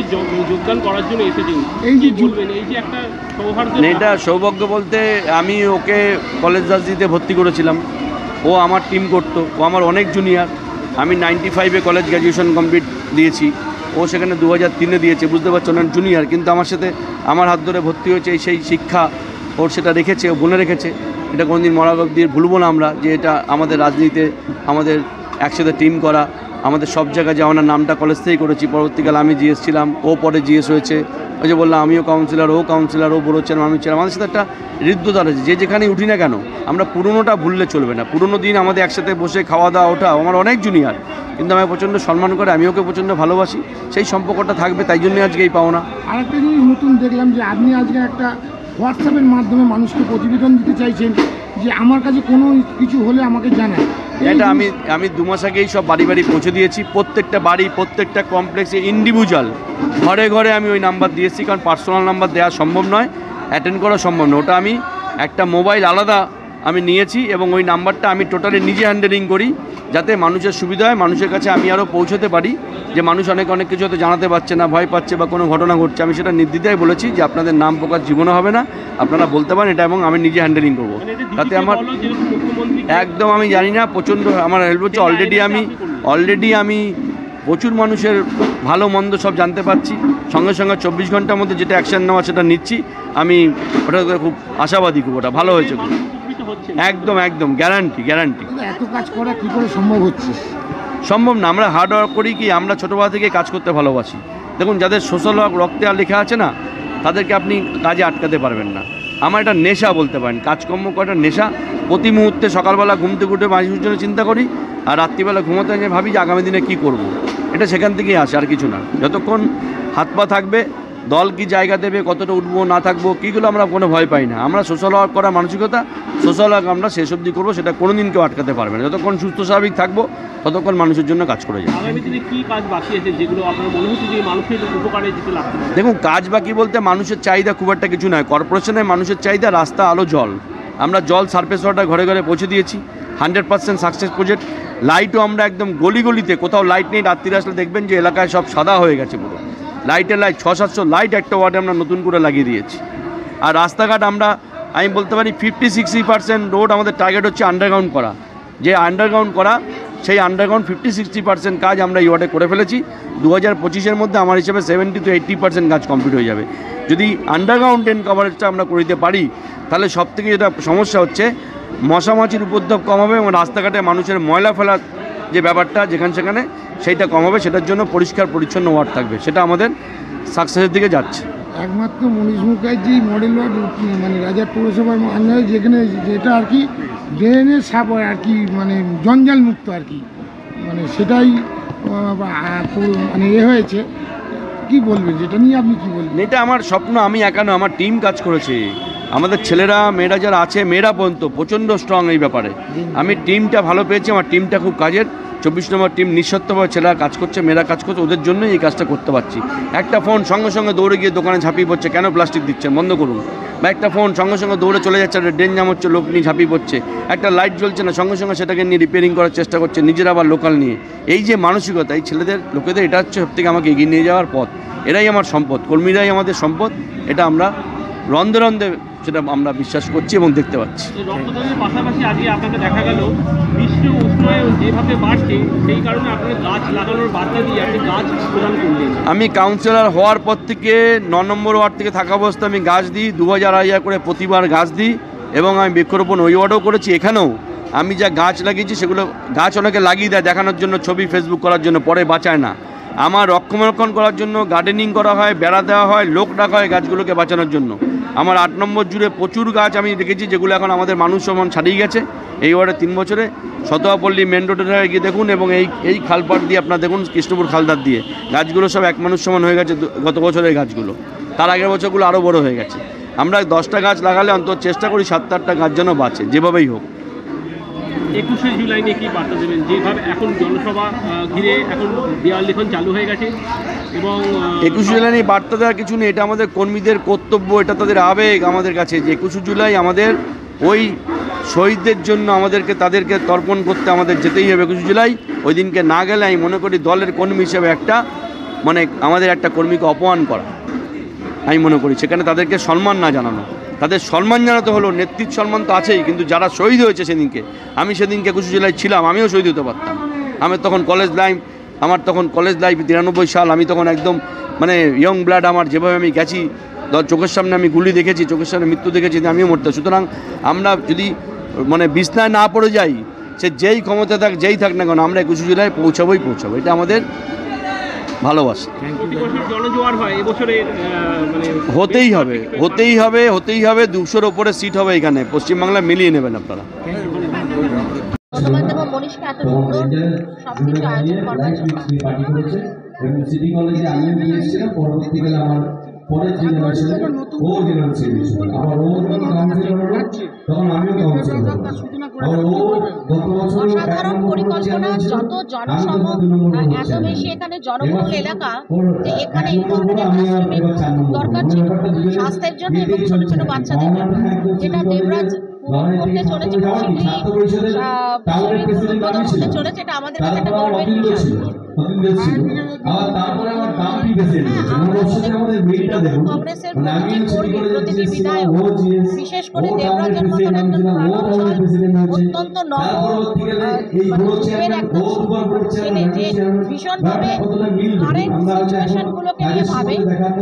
যোগদান করার জন্য এসেছেন। এই যে বলবেন, এই যে একটা সৌভাগ্য। এটা সৌভাগ্য বলতে, আমি ওকে কলেজ রাজনীতিতে ভর্তি করেছিলাম, ও আমার টিম করতো, ও আমার অনেক জুনিয়র। আমি 95-এ কলেজ গ্র্যাজুয়েশন কমপ্লিট দিয়েছি, ও সেখানে 2003-এ দিয়েছে। বুঝতে পারছো, না জুনিয়র, কিন্তু আমার সাথে আমার হাত ধরে ভর্তি হয়েছে। সেই শিক্ষা ওর সেটা রেখেছে, ও বলে রেখেছে। এটা কোনোদিন মরাগব দিয়ে ভুলবো না আমরা, যে এটা আমাদের রাজনীতিতে আমাদের একসাথে টিম করা, আমাদের সব জায়গায় যাওয়ার নামটা কলেজ থেকেই করেছি। পরবর্তীকালে আমি জিএস ছিলাম, ও পরে জিএস হয়েছে। ওই যে বললাম, আমিও কাউন্সিলর, ও কাউন্সিলর, ও বড় ছিলাম, আমি ছিলাম। আমাদের সাথে একটা হৃদ্যতা রয়েছে, যে যেখানেই উঠি না কেন আমরা পুরনোটা ভুললে চলবে না। পুরনো দিন আমাদের একসাথে বসে খাওয়া দাওয়া, ওঠা, আমার অনেক জুনিয়র, কিন্তু আমায় প্রচণ্ড সম্মান করে, আমি ওকে প্রচণ্ড ভালোবাসি। সেই সম্পর্কটা থাকবে, তাই জন্যই আজকে এই পাওনা। আরেকটা জিনিস নতুন দেখলাম, যে আপনি আজকে একটা হোয়াটসঅ্যাপের মাধ্যমে মানুষকে প্রতিবেদন দিতে চাইছেন, যে আমার কাছে কোনো কিছু হলে আমাকে জানায়। এটা আমি 2 মাস আগেই সব বাড়ি বাড়ি পৌঁছে দিয়েছি। প্রত্যেকটা বাড়ি, প্রত্যেকটা কমপ্লেক্সে ইন্ডিভিজুয়াল ঘরে ঘরে আমি ওই নাম্বার দিয়েছি, কারণ পার্সোনাল নাম্বার দেওয়া সম্ভব নয়, অ্যাটেন্ড করা সম্ভব নয়। ওটা আমি একটা মোবাইল আলাদা আমি নিয়েছি, এবং ওই নাম্বারটা আমি টোটালি নিজে হ্যান্ডেলিং করি, যাতে মানুষের সুবিধা হয়, মানুষের কাছে আমি আরও পৌঁছতে পারি। যে মানুষ অনেক কিছু হয়তো জানাতে পারছে না, ভয় পাচ্ছে বা কোনো ঘটনা ঘটছে, আমি সেটা নির্দ্বিধায় বলেছি যে আপনাদের নাম প্রকাশ জীবনে হবে না, আপনারা বলতে পারেন এটা, এবং আমি নিজে হ্যান্ডেলিং করবো। তাতে আমার একদম আমি জানি না, প্রচণ্ড আমার হেল্প হচ্ছে। অলরেডি আমি প্রচুর মানুষের ভালো মন্দ সব জানতে পারছি, সঙ্গে সঙ্গে 24 ঘন্টার মধ্যে যেটা অ্যাকশন নেওয়া সেটা নিচ্ছি। আমি ওটা খুব আশাবাদী, খুব ওটা ভালো হয়েছে, একদম গ্যারান্টি। এত কাজ করা কি করে সম্ভব হচ্ছে? সম্ভব না, আমরা হার্ড ওয়ার্ক করি কি, আমরা ছোটোবেলা থেকে কাজ করতে ভালোবাসি। দেখুন, যাদের সোশ্যাল ওয়ার্ক রক্তে আর লেখা আছে না, তাদেরকে আপনি কাজে আটকাতে পারবেন না। আমার এটা নেশা বলতে পারেন, কাজকর্ম করাটা নেশা। প্রতি মুহূর্তে সকালবেলা ঘুম থেকে উঠে মানুষের জন্য চিন্তা করি, আর রাত্রিবেলা ঘুমোতে গিয়ে ভাবি যে আগামী দিনে কী করব। এটা সেখান থেকেই আসে, আর কিছু না। যতক্ষণ হাত পা থাকবে, দল কি জায়গা দেবে, কতটা উঠবো না থাকবো, কীগুলো আমরা কোনো ভয় পাই না। আমরা সোশ্যাল ওয়ার্ক করার মানসিকতা, সোশ্যাল ওয়ার্ক আমরা শেষ অবধি করবো, সেটা কোনো দিন কেউ আটকাতে পারবে না। যতক্ষণ সুস্থ স্বাভাবিক থাকবো, ততক্ষণ মানুষের জন্য কাজ করে যাবে। আগামী দিনে কী কাজ বাকি আছে যেগুলো আপনার মনে হচ্ছে যে মানুষের উপকারে যেতে লাগবে? দেখুন, কাজ বাকি বলতে মানুষের চাহিদা খুব একটা কিছু নয়। কর্পোরেশনের মানুষের চাহিদা রাস্তা, আলো, জল। আমরা জল, সারফেস ওয়াটার ঘরে ঘরে পৌঁছে দিয়েছি। 100% সাকসেস প্রজেক্ট। লাইটও আমরা একদম গলিতে, কোথাও লাইট নেই, রাত্রিরে আসলে দেখবেন যে এলাকায় সব সাদা হয়ে গেছে পুরো। লাইট 600-700 লাইট একটা ওয়ার্ডে আমরা নতুন করে লাগিয়ে দিয়েছি। আর রাস্তাঘাট আমি বলতে পারি 50-60% রোড আমাদের টার্গেট হচ্ছে আন্ডারগ্রাউন্ড করা। যে আন্ডারগ্রাউন্ড করা, সেই আন্ডারগ্রাউন্ড 50-60% কাজ আমরা এই ওয়ার্ডে করে ফেলেছি। 2025-এর মধ্যে আমার হিসেবে 70-80% কাজ কমপ্লিট হয়ে যাবে। যদি আন্ডারগ্রাউন্ড ড্রেন কভারেজটা আমরা করে দিতে পারি, তাহলে সবথেকে যেটা সমস্যা হচ্ছে, মশামাছির উপদ্রব কম হবে এবং রাস্তাঘাটে মানুষের ময়লা ফেলার যে ব্যাপারটা সেখানে সেইটা কম হবে। সেটার জন্য পরিষ্কার পরিচ্ছন্ন ওয়ার্ড থাকবে, সেটা আমাদের সাকসেসের দিকে যাচ্ছে। একমাত্র মনীষ মুখার্জি মডেল ওয়ার্ড, মানে রাজার পৌরসভার আন্ডারে, যেখানে যেটা আর কি ড্রেনের সাপ হয় আর কি, মানে জঞ্জাল মুক্ত আর কি, মানে সেটাই মানে হয়েছে। কি বলবেন যেটা নিয়ে, আপনি কি বলবেন? এটা আমার স্বপ্ন, আমি একা নয়, আমার টিম কাজ করেছে। আমাদের ছেলেরা মেয়েরা যারা আছে, মেয়েরা পর্যন্ত প্রচণ্ড স্ট্রং এই ব্যাপারে। আমি টিমটা ভালো পেয়েছি, আমার টিমটা খুব কাজের। 24 নম্বর টিম নিঃস্বার্থভাবে ছেলেরা কাজ করছে, মেয়েরা কাজ করছে, ওদের জন্যই এই কাজটা করতে পারছি। একটা ফোন সঙ্গে সঙ্গে দৌড়ে গিয়ে দোকানে ঝাঁপিয়ে পড়ছে, কেন প্লাস্টিক দিচ্ছেন, বন্ধ করুন। বা একটা ফোন সঙ্গে সঙ্গে দৌড়ে চলে যাচ্ছে, ড্রেন জাম হচ্ছে, লোক নিয়ে ঝাঁপিয়ে পড়ছে। একটা লাইট জ্বলছে না, সঙ্গে সঙ্গে সেটাকে নিয়ে রিপেয়ারিং করার চেষ্টা করছে, নিজেরা আবার লোকাল নিয়ে। এই যে মানসিকতা, এই লোকেদের এটা হচ্ছে সবথেকে আমাকে এগিয়ে নিয়ে যাওয়ার পথ। এরাই আমার সম্পদ, কর্মীরাই আমাদের সম্পদ। এটা আমরা রন্ধে সেটা আমরা বিশ্বাস করছি এবং দেখতে পাচ্ছি। রক্তদানের পাশাপাশি আজকে আপনাকে দেখা গেল বিশ্ব উষ্ণায়ন যেভাবে বাড়ছে, সেই কারণে আপনি গাছ লাগানোর বার্তা দিয়ে আপনি গাছ প্রদান করলেন। আমি কাউন্সিলর হওয়ার পর থেকে 9 নম্বর ওয়ার্ড থেকে থাকা অবস্থায় আমি গাছ দিই, 2000 করে প্রতিবার গাছ দিই, এবং আমি বৃক্ষরোপণ ওই ওয়ার্ডেও করেছি। এখানেও আমি যা গাছ লাগিয়েছি, সেগুলো গাছ অনেকে লাগিয়ে দেয় দেখানোর জন্য, ছবি ফেসবুক করার জন্য, পরে বাঁচায় না। আমার রক্ষণাবেক্ষণ করার জন্য গার্ডেনিং করা হয়, বেড়া দেওয়া হয়, লোক ডাকা হয় গাছগুলোকে বাঁচানোর জন্য। আমার 8 নম্বর জুড়ে প্রচুর গাছ আমি রেখেছি, যেগুলো এখন আমাদের মানুষ সমান ছাড়িয়ে গেছে। এই ওয়ার্ডে 3 বছরে শতোয়াপল্লী মেন রোডের গিয়ে দেখুন, এবং এই খালপাড় দিয়ে আপনার দেখুন, কৃষ্ণপুর খালদার দিয়ে গাছগুলো সব এক মানুষ সমান হয়ে গেছে গত বছরের গাছগুলো। তার আগের বছরগুলো আরও বড় হয়ে গেছে। আমরা 10টা গাছ লাগালে অন্তত চেষ্টা করি 7-8টা গাছ যেন বাঁচে, যেভাবেই হোক। 21শে জুলাই নিয়ে কী বার্তা দেবেন? যেভাবে এখন জনসভা ঘিরে এখন দেওয়াল লিখন চালু হয়ে গেছে, এবং 21শে জুলাই নিয়ে বার্তা দেওয়ার কিছু নেই। এটা আমাদের কর্মীদের কর্তব্য, এটা তাদের আবেগ আমাদের কাছে, যে 21শে জুলাই আমাদের ওই শহীদদের জন্য তাদেরকে তর্পণ করতে আমাদের যেতেই হবে 21শে জুলাই। ওই দিনকে না গেলে আমি মনে করি দলের কর্মী হিসেবে আমাদের একটা কর্মীকে অপমান করা, আমি মনে করি। সেখানে তাদেরকে সম্মান না জানানো, তাদের সম্মান জানাতে হলো। নেতৃত্ব সম্মান তো আছেই, কিন্তু যারা শহীদ হয়েছে সেদিনকে, আমি সেদিনকে 21শে জুলাই ছিলাম, আমিও শহীদ হতে পারতাম। আমার তখন কলেজ লাইফ 93 সাল, আমি তখন একদম ইয়ং ব্লাড। আমার যেভাবে আমি গেছি, চোখের সামনে আমি গুলি দেখেছি, চোখের সামনে মৃত্যু দেখেছি, আমিও মরতাম। সুতরাং আমরা যদি বিছনায় না পড়ে যাই, সে যেই ক্ষমতা থাক, যেই থাক না কেন, আমরা 21শে জুলাই পৌঁছাবো। এটা আমাদের ভালোবাসা। হতেই হবে 200-র ওপরে সিট হবে এখানে, পশ্চিমবাংলায় মিলিয়ে নেবেন আপনারা। সিটি কলেজে আমি নিয়ে এসেছিলাম, পরবর্তীকালে আমার পরের জেনারেশনে ও জেনারেশন আবার ও যখন কাউন্সিলর হলো, তখন আমিও কাউন্সিলর হলাম। আবার ও গত বছর অসাধারণ পরিকল্পনা, যত জনসম, এত বেশি এখানে জনবহুল এলাকা, যে এখানে দরকার ছিল স্বাস্থ্যের জন্য এবং ছোট ছোট বাচ্চাদের জন্য, যেটা দেবরাজ করতে চলেছে, খুব শীঘ্রই উদ্বোধন হতে চলেছে। এটা আমাদের কাছে একটা গর্বের বিষয়। কংগ্রেসের প্রতিটি কর্মী, প্রতিটি বিধায়ক, বিশেষ করে দেবরাজের মতন একজন মানুষ অত্যন্ত নম্র, জীবের একটা ছেলে যে ভীষণভাবে কারেন্ট সিচুয়েশনগুলোকে নিয়ে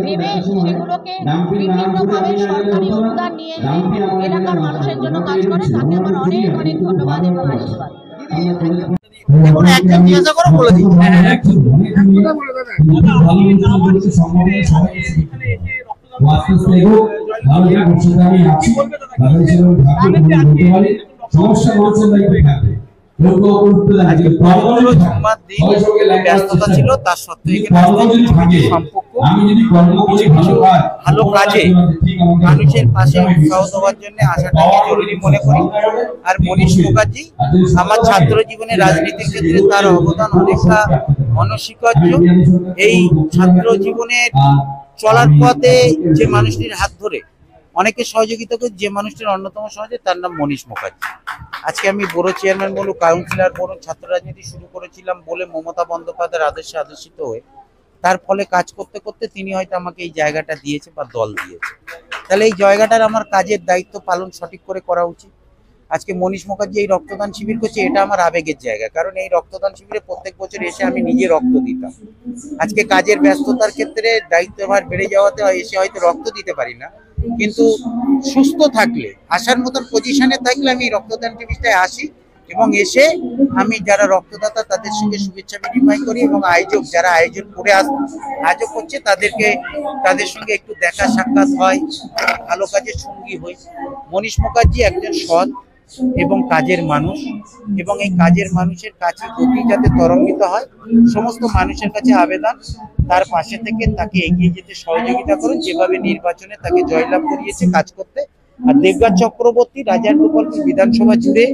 ভেবে সেগুলোকে বিভিন্নভাবে সরকারি অনুদান নিয়ে এলাকার মানুষের জন্য কাজ করে। তাকে আমার অনেক অনেক ধন্যবাদ এবং আশীর্বাদ। ব্যস্ততা ছিল, তার সত্ত্বেও ভালো কাজে মানুষের পাশে উৎসাহ দেওয়ার জন্য আসাটাকে জরুরি মনে করি। আর মনীষ মুখার্জি আমার ছাত্র জীবনে রাজনীতির ক্ষেত্রে তার অবদান অনেকটা অনস্বীকার্য। এই ছাত্র জীবনের চলার পথে যে মানুষটির হাত ধরে অনেকে সহযোগিতা করে, যে মানুষটির অন্যতম সহযোগী তার নাম মনীষ মুখার্জি। আজকে আমি বড় চেয়ারম্যান বলুন, কাউন্সিলর বলুন, ছাত্র রাজনীতি শুরু করেছিলাম বলে মমতা বন্দ্যোপাধ্যায়ের আদর্শে আদর্শিত হয়ে তার ফলে কাজ করতে করতে তিনি হয়তো আমাকে এই জায়গাটা দিয়েছে বা দল দিয়েছে। তাহলে এই জায়গাটার আমার কাজের দায়িত্ব পালন সঠিক করে করা উচিত। আজকে মনীষ মুখার্জি এই রক্তদান শিবির করছে, এটা আমার আবেগের জায়গা, কারণ এই রক্তদান শিবিরে প্রত্যেক বছর এসে আমি নিজে রক্ত দিতাম। আজকে কাজের ব্যস্ততার ক্ষেত্রে দায়িত্বভার বেড়ে যাওয়াতে এসে হয়তো রক্ত দিতে পারি না, কিন্তু সুস্থ থাকলে, আসার মতন পজিশনে থাকলে আমি রক্তদান শিবিরটায় আসি এবং এসে আমি যারা রক্তদাতা তাদের সঙ্গে শুভেচ্ছা বিনিময় করি এবং আয়োজক যারা আয়োজন করে আয়োজক করছে তাদের সঙ্গে একটু দেখা সাক্ষাৎ হয়, ভালো কাজের সঙ্গী হই। মনীষ মুখার্জি একজন সৎ এবং কাজের মানুষ, এবং এই কাজের মানুষের কাছে গতি যাতে ত্বরান্বিত হয়, সমস্ত মানুষের কাছে আবেদন তার পাশে থেকে তাকে এগিয়ে যেতে সহযোগিতা করুন, যেভাবে নির্বাচনে তাকে জয়লাভ করিয়েছে কাজ করতে। আর দেবরাজ চক্রবর্তী রাজারগোপালপুর বিধানসভা জুড়ে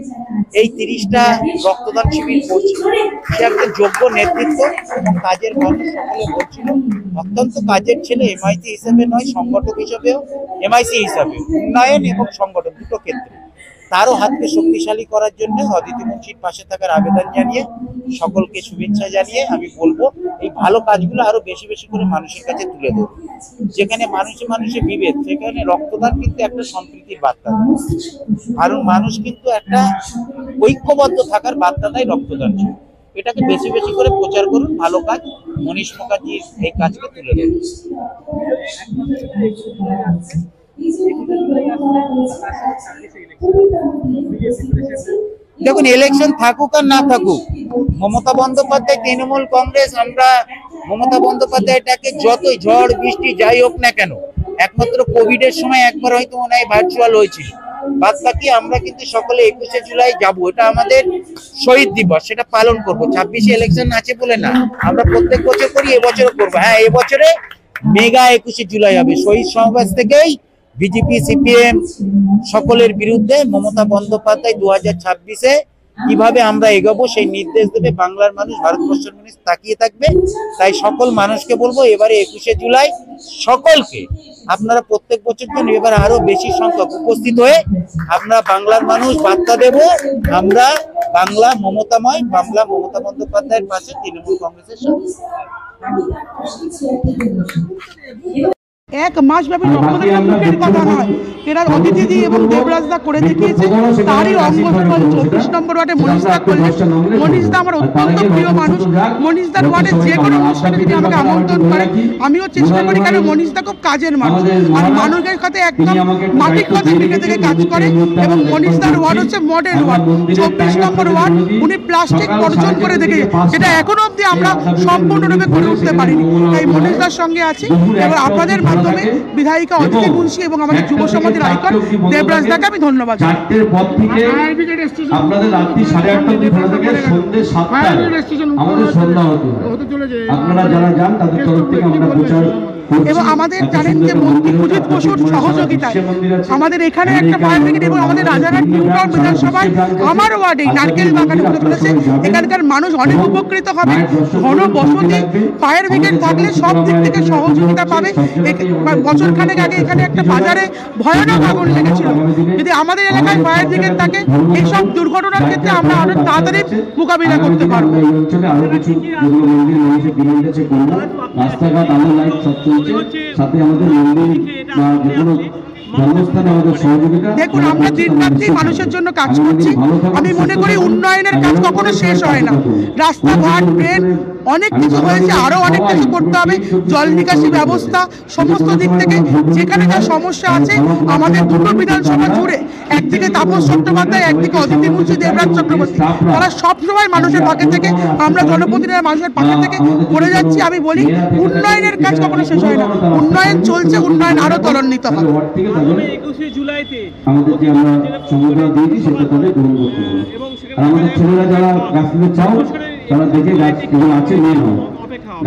এই 30টা রক্তদান শিবির করছে, সে একজন যোগ্য নেতৃত্ব এবং কাজের মানুষ। সকলে বলছিল অত্যন্ত কাজের ছেলে, এমআইসি হিসেবে নয় সংগঠক হিসেবেও, এমআইসি হিসাবে উন্নয়ন এবং সংগঠন দুটো ক্ষেত্রে তারও হাতকে শক্তিশালী করার জন্য অদিতি মুন্সির পাশে থাকার আবেদন জানিয়ে সকলকে শুভেচ্ছা জানিয়ে আমি বলবো এই ভালো কাজগুলো আরো বেশি বেশি করে মানুষের কাছে তুলে দেবো। যেখানে মানুষে মানুষে বিভেদ, সেখানে রক্তদান কিন্তু একটা সম্প্রীতির বার্তা দেয়, কারণ মানুষ কিন্তু একটা ঐক্যবদ্ধ থাকার বার্তা দেয় রক্তদান। এটাকে বেশি বেশি করে প্রচার করুন, ভালো কাজ মনীষ মুখার্জির এই কাজকে তুলে দেবে। দেখুন, ইলেকশন থাকুক আর না থাকুক, মমতা বন্দ্যোপাধ্যায়, তৃণমূল কংগ্রেস, আমরা মমতা বন্দ্যোপাধ্যায়টাকে যতই ঝড় বৃষ্টি যাই হোক না কেন, একমাত্র কোভিডের সময় একবার হয়তো মনে হয় ভার্চুয়াল হয়েছিল, বাদ বাকি আমরা কিন্তু সকলে 21শে জুলাই যাব, এটা আমাদের শহীদ দিবস, সেটা পালন করবো। 26শে ইলেকশন আছে বলে না, আমরা প্রত্যেক বছর করি, এবছরও করবো। হ্যাঁ, এবছরে মেগা 21শে জুলাই হবে। শহীদ সমাবেশ থেকেই বিজেপি সিপিএম সকলের বিরুদ্ধে মমতা বন্দ্যোপাধ্যায় 2026-এ কিভাবে আমরা এগোবো সেই নির্দেশ দেবে বাংলার মানুষ, ভারতবর্ষের মানুষ তাকিয়ে থাকবে। তাই সকল মানুষকে বলবো এবারে 21শে জুলাই সকলকে আপনারা প্রত্যেক বছর জন্য এবার আরো বেশি সংখ্যক উপস্থিত হয়ে আমরা বাংলার মানুষ বার্তা দেব, আমরা বাংলা মমতাময়, বাংলা মমতা বন্দ্যোপাধ্যায়ের পাশে, তৃণমূল কংগ্রেসের সাথে। এক মাসব্যাপী রক্তদান মুখের কথা নয়, এরা অদিতিজি এবং দেবরাজদা করে দেখিয়েছে। তারই অঙ্গ 24 নম্বর ওয়ার্ডে মনীষদা করলেন। মনীষদা আমার অত্যন্ত প্রিয় মানুষ। মনীষদার ওয়ার্ডে যে কোনো অনুষ্ঠানে তিনি আমাকে আমন্ত্রণ করেন, আমিও চেষ্টা করি, কারণ মনীষদা খুব কাজের মানুষ আর মানুষের সাথে একদম মাটির কথা মিটে থেকে কাজ করে। এবং মনীষদার ওয়ার্ড হচ্ছে মডেল ওয়ার্ড, 24 নম্বর ওয়ার্ড। উনি প্লাস্টিক বর্জন করে দেখেছে, যেটা এখনো অবধি আমরা সম্পূর্ণরূপে করে উঠতে পারিনি। তাই মনীষদার সঙ্গে আছি এবং আপনাদের মাধ্যমে বিধায়িকা অদিতি মুন্সি এবং আমাদের যুব সমাজের আইকন দেবরাজদাকে আমি ধন্যবাদ। 4টের পর থেকে আপনাদের রাত্রি 8:30 অবধি খোলা থাকে, সন্ধ্যে 7টায় আমাদের সন্ধ্যা হতে। আপনারা যারা যান তাদের তরফ থেকে আমরা প্রচার এবং আমাদের জানেন যে মন্ত্রী সুজিত বসুর সহযোগিতায় আমাদের এখানে একটা ফায়ার ব্রিগেড এবং আমাদের রাজারহাট নিউ টাউন বিধানসভায় আমার ওয়ার্ডে নারকেল বাগানে হতে চলেছে। এখানকার মানুষ অনেক উপকৃত হবে। ঘনবসতি ফায়ার ব্রিগেড থাকলে সব দিক থেকে সহযোগিতা পাবে। বছরখানেক আগে এখানে একটা বাজারে ভয়ানক আগুন লেগেছিল। যদি আমাদের এলাকায় ফায়ার ব্রিগেড থাকে এইসব দুর্ঘটনার ক্ষেত্রে আমরা অনেক তাড়াতাড়ি মোকাবিলা করতে পারবো। রাস্তাঘাট আলো লাইট সব চলছে, সাথে আমাদের মন্দির বা যেকোনো ধর্মস্থানে আমাদের সহযোগিতা। দেখুন, আমরা দিনরাত্রি মানুষের জন্য কাজ করছি। আমি মনে করি উন্নয়নের কাজ কখনো শেষ হয় না। রাস্তাঘাট, ট্রেন, অনেক কিছু হয়েছে, আরো অনেক কিছু করতে হবে। জল নিকাশি ব্যবস্থা সমস্ত দিক থেকে যেখানে যা সমস্যা আছে আমাদের দুটো বিধানসভা জুড়ে, একদিকে তাপস চট্টোপাধ্যায়, একদিকে অদিতি মুন্সি, দেবরাজ চক্রবর্তী, তারা সবসময় মানুষের পাশে থেকে, আমরা জনপ্রতিনিধিরা মানুষের পাশে থেকে করে যাচ্ছি। আমি বলি উন্নয়নের কাজ কখনো শেষ হয় না। উন্নয়ন চলছে, উন্নয়ন আরো ত্বরান্বিত হবে। 21শে জুলাইতে আমাদের যে আমরা সংবর্ধনা দিয়েছি সেটা তাদের গ্রহণ করতে হবে। আর আমাদের ছেলেরা যারা গাছ দিতে চাও তারা দেখে গাছ এবং আছে নিয়ে নাও।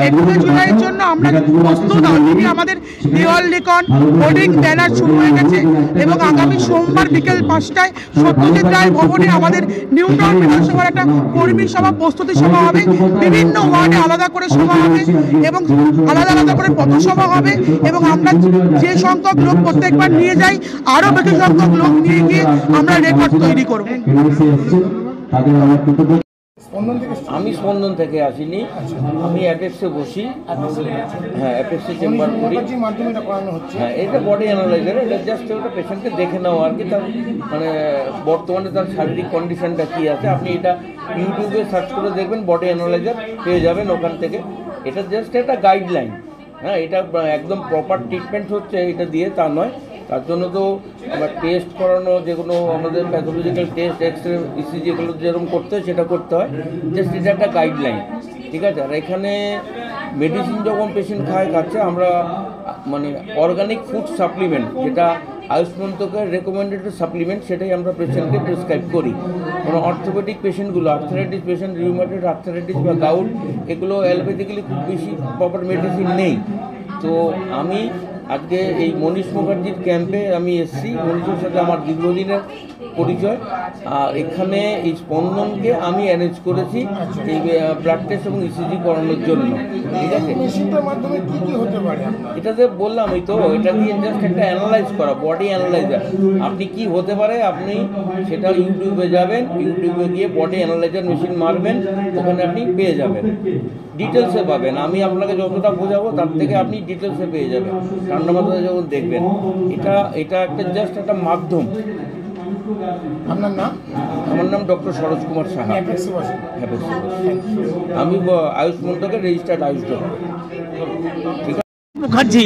21 জুলাইয়ের জন্য আমরা প্রস্তুত। অলরেডি আমাদের দেওয়াল লিখন, হোর্ডিং, ব্যানার শুরু হয়ে গেছে এবং আগামী সোমবার বিকেল 5টায় সত্যজিৎ রায় ভবনে আমাদের নিউ টাউন বিধানসভার একটা কর্মী সভা, প্রস্তুতি সভা হবে। বিভিন্ন ওয়ার্ডে আলাদা করে সভা হবে এবং আলাদা আলাদা করে পথসভা হবে এবং আমরা যে সংখ্যক লোক প্রত্যেকবার নিয়ে যাই আরো বেশি সংখ্যক লোক নিয়ে গিয়ে আমরা রেকর্ড তৈরি করব। আমি স্পন্দন থেকে আসিনি, আমি অ্যাপেক্সে বসি। হ্যাঁ, অ্যাপেক্সে চেম্বার করি। হ্যাঁ, এটা বডি অ্যানালাইজার, এটা জাস্ট ওটা পেশেন্টকে দেখে নেওয়া আর কি, তার মানে বর্তমানে তার শারীরিক কন্ডিশনটা কী আছে। আপনি এটা ইউটিউবে সার্চ করে দেখবেন, বডি অ্যানালাইজার পেয়ে যাবেন ওখান থেকে। এটা জাস্ট একটা গাইডলাইন। হ্যাঁ, এটা একদম প্রপার ট্রিটমেন্ট হচ্ছে এটা দিয়ে তা নয়। তার জন্য তো আবার টেস্ট করানো, যেগুলো আমাদের প্যাথোলজিক্যাল টেস্ট, এক্সরে, ইসিজি এগুলো যেরকম করতে হয় সেটা করতে হয়। জাস্ট এটা একটা গাইডলাইন, ঠিক আছে। আর এখানে মেডিসিন যখন পেশেন্ট খাচ্ছে, আমরা মানে অর্গানিক ফুড সাপ্লিমেন্ট, যেটা আয়ুষ মন্ত্রকের রেকমেন্ডেড সাপ্লিমেন্ট, সেটাই আমরা পেশেন্টকে প্রেসক্রাইব করি। মানে অর্থোপেডিক পেশেন্টগুলো, আর্থারাইটিস পেশেন্ট, রিউমেটয়েড আর্থারাইটিস বা গাউট, এগুলো অ্যালোপ্যাথিক্যালি খুব বেশি প্রপার মেডিসিন নেই। তো আমি আজকে এই মনীষ মুখার্জির ক্যাম্পে আমি এসেছি। মনীষের সাথে আমার দীর্ঘদিনের পরিচয়। আর এখানে এই স্পন্দনকে আমি অ্যারেঞ্জ করেছি এই ব্লাড টেস্ট এবং ইসিজি করানোর জন্য, ঠিক আছে। এটাতে বললাম এই তো, এটা দিয়ে জাস্ট একটা অ্যানালাইজ করা, বডি অ্যানালাইজার। আপনি কি হতে পারে, আপনি সেটা ইউটিউবে যাবেন, ইউটিউবে গিয়ে বডি অ্যানালাইজার মেশিন মারবেন, ওখানে আপনি পেয়ে যাবেন, ডিটেলসে পাবেন। আমি আপনাকে যতটা বোঝাবো তার থেকে আপনি ডিটেলসে পেয়ে যাবেন ঠান্ডা মাথায় যখন দেখবেন। এটা একটা জাস্ট একটা মাধ্যম। আপনার নাম? আমার নাম ডক্টর সরোজ কুমার সাহা। হ্যাঁ, আমি আয়ুষ মন্ত্রকের রেজিস্টার্ড আয়ুষ ডক্টর। ঠিক আছে। মুখার্জি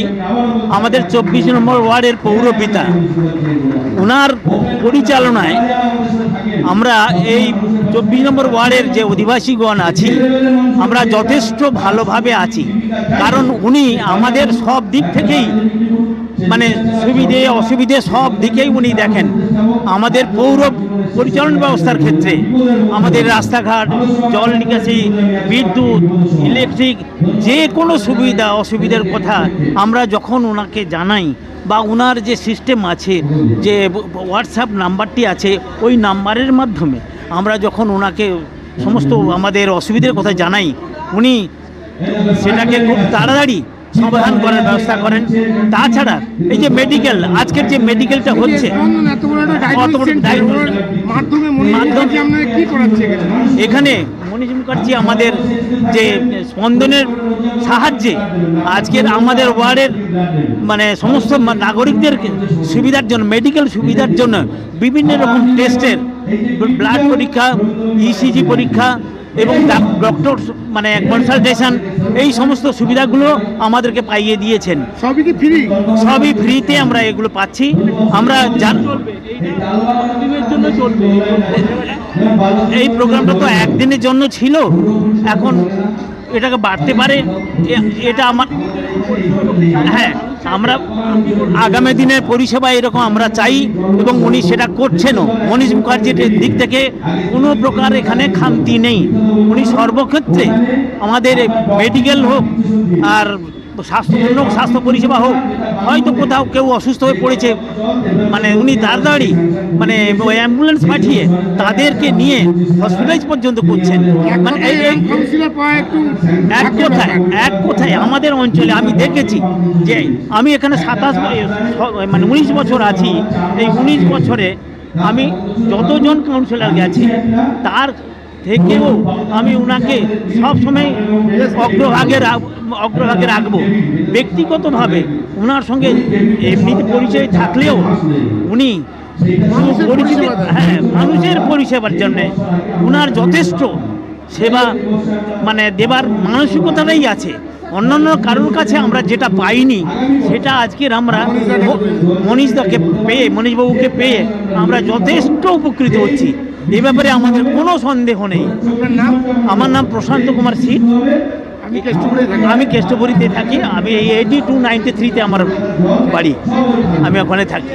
আমাদের 24 নম্বর ওয়ার্ডের পৌরপিতা। ওনার পরিচালনায় আমরা এই 24 নম্বর ওয়ার্ডের যে অধিবাসীগণ আছি আমরা যথেষ্ট ভালোভাবে আছি। কারণ উনি আমাদের সব দিক থেকেই, মানে সুবিধে অসুবিধে সব দিকেই উনি দেখেন। আমাদের পৌর পরিচালনা ব্যবস্থার ক্ষেত্রে আমাদের রাস্তাঘাট, জল নিকাশি, বিদ্যুৎ, ইলেকট্রিক, যে কোনো সুবিধা অসুবিধার কথা আমরা যখন ওনাকে জানাই বা ওনার যে সিস্টেম আছে, যে হোয়াটসঅ্যাপ নাম্বারটি আছে, ওই নাম্বারের মাধ্যমে আমরা যখন ওনাকে সমস্ত আমাদের অসুবিধার কথা জানাই, উনি সেটাকে খুব তাড়াতাড়ি সমাধান করার ব্যবস্থা করেন। তাছাড়া এই যে মেডিকেল, আজকের যে মেডিকেলটা হচ্ছে, এখানে মনীষ মুখার্জি আমাদের যে স্পন্দনের সাহায্যে আজকের আমাদের ওয়ার্ডের মানে সমস্ত নাগরিকদের সুবিধার জন্য, মেডিকেল সুবিধার জন্য বিভিন্ন রকম টেস্টের, ব্লাড পরীক্ষা, ইসিজি পরীক্ষা এবং ডক্টর মানে কনসালটেশন, এই সমস্ত সুবিধাগুলো আমাদেরকে পাইয়ে দিয়েছেন। সবই কি ফ্রি? সবই ফ্রিতে আমরা এগুলো পাচ্ছি। আমরা এই প্রোগ্রামটা তো একদিনের জন্য ছিল, এখন এটাকে বাড়তে পারে, এটা আমার। হ্যাঁ, আমরা আগামী দিনের পরিষেবা এরকম আমরা চাই এবং উনি সেটা করছেনও। মনীষ মুখার্জির দিক থেকে কোনো প্রকার এখানে খামতি নেই। উনি সর্বক্ষেত্রে আমাদের মেডিকেল হোক আর অন্য স্বাস্থ্য পরিষেবা হোক, হয়তো কোথাও কেউ অসুস্থ হয়ে পড়েছে, মানে উনি তাড়াতাড়ি মানে ওই অ্যাম্বুলেন্স পাঠিয়ে তাদেরকে নিয়ে হসপিটালাইজ পর্যন্ত করছেন। মানে এক কথায় আমাদের অঞ্চলে আমি দেখেছি যে আমি এখানে 19 বছর আছি, এই 19 বছরে আমি যতজন কাউন্সিলর গেছি তার থেকেও আমি ওনাকে সবসময় অগ্রভাগে রাখবো। ব্যক্তিগতভাবে ওনার সঙ্গে এমনিতে পরিচয় থাকলেও উনি মানুষের পরিষেবার জন্যে ওনার যথেষ্ট সেবা মানে দেবার মানসিকতাটাই আছে। অন্যান্য কারোর কাছে আমরা যেটা পাইনি সেটা আজকের আমরা মনীশবাবুকে পেয়ে আমরা যথেষ্ট উপকৃত হচ্ছি। এই ব্যাপারে আমাদের কোনো সন্দেহ নেই। আমার নাম প্রশান্ত কুমার সিট, আমি কেষ্টপুরীতে থাকি। আমি 8293-তে আমার বাড়ি, আমি ওখানে থাকি।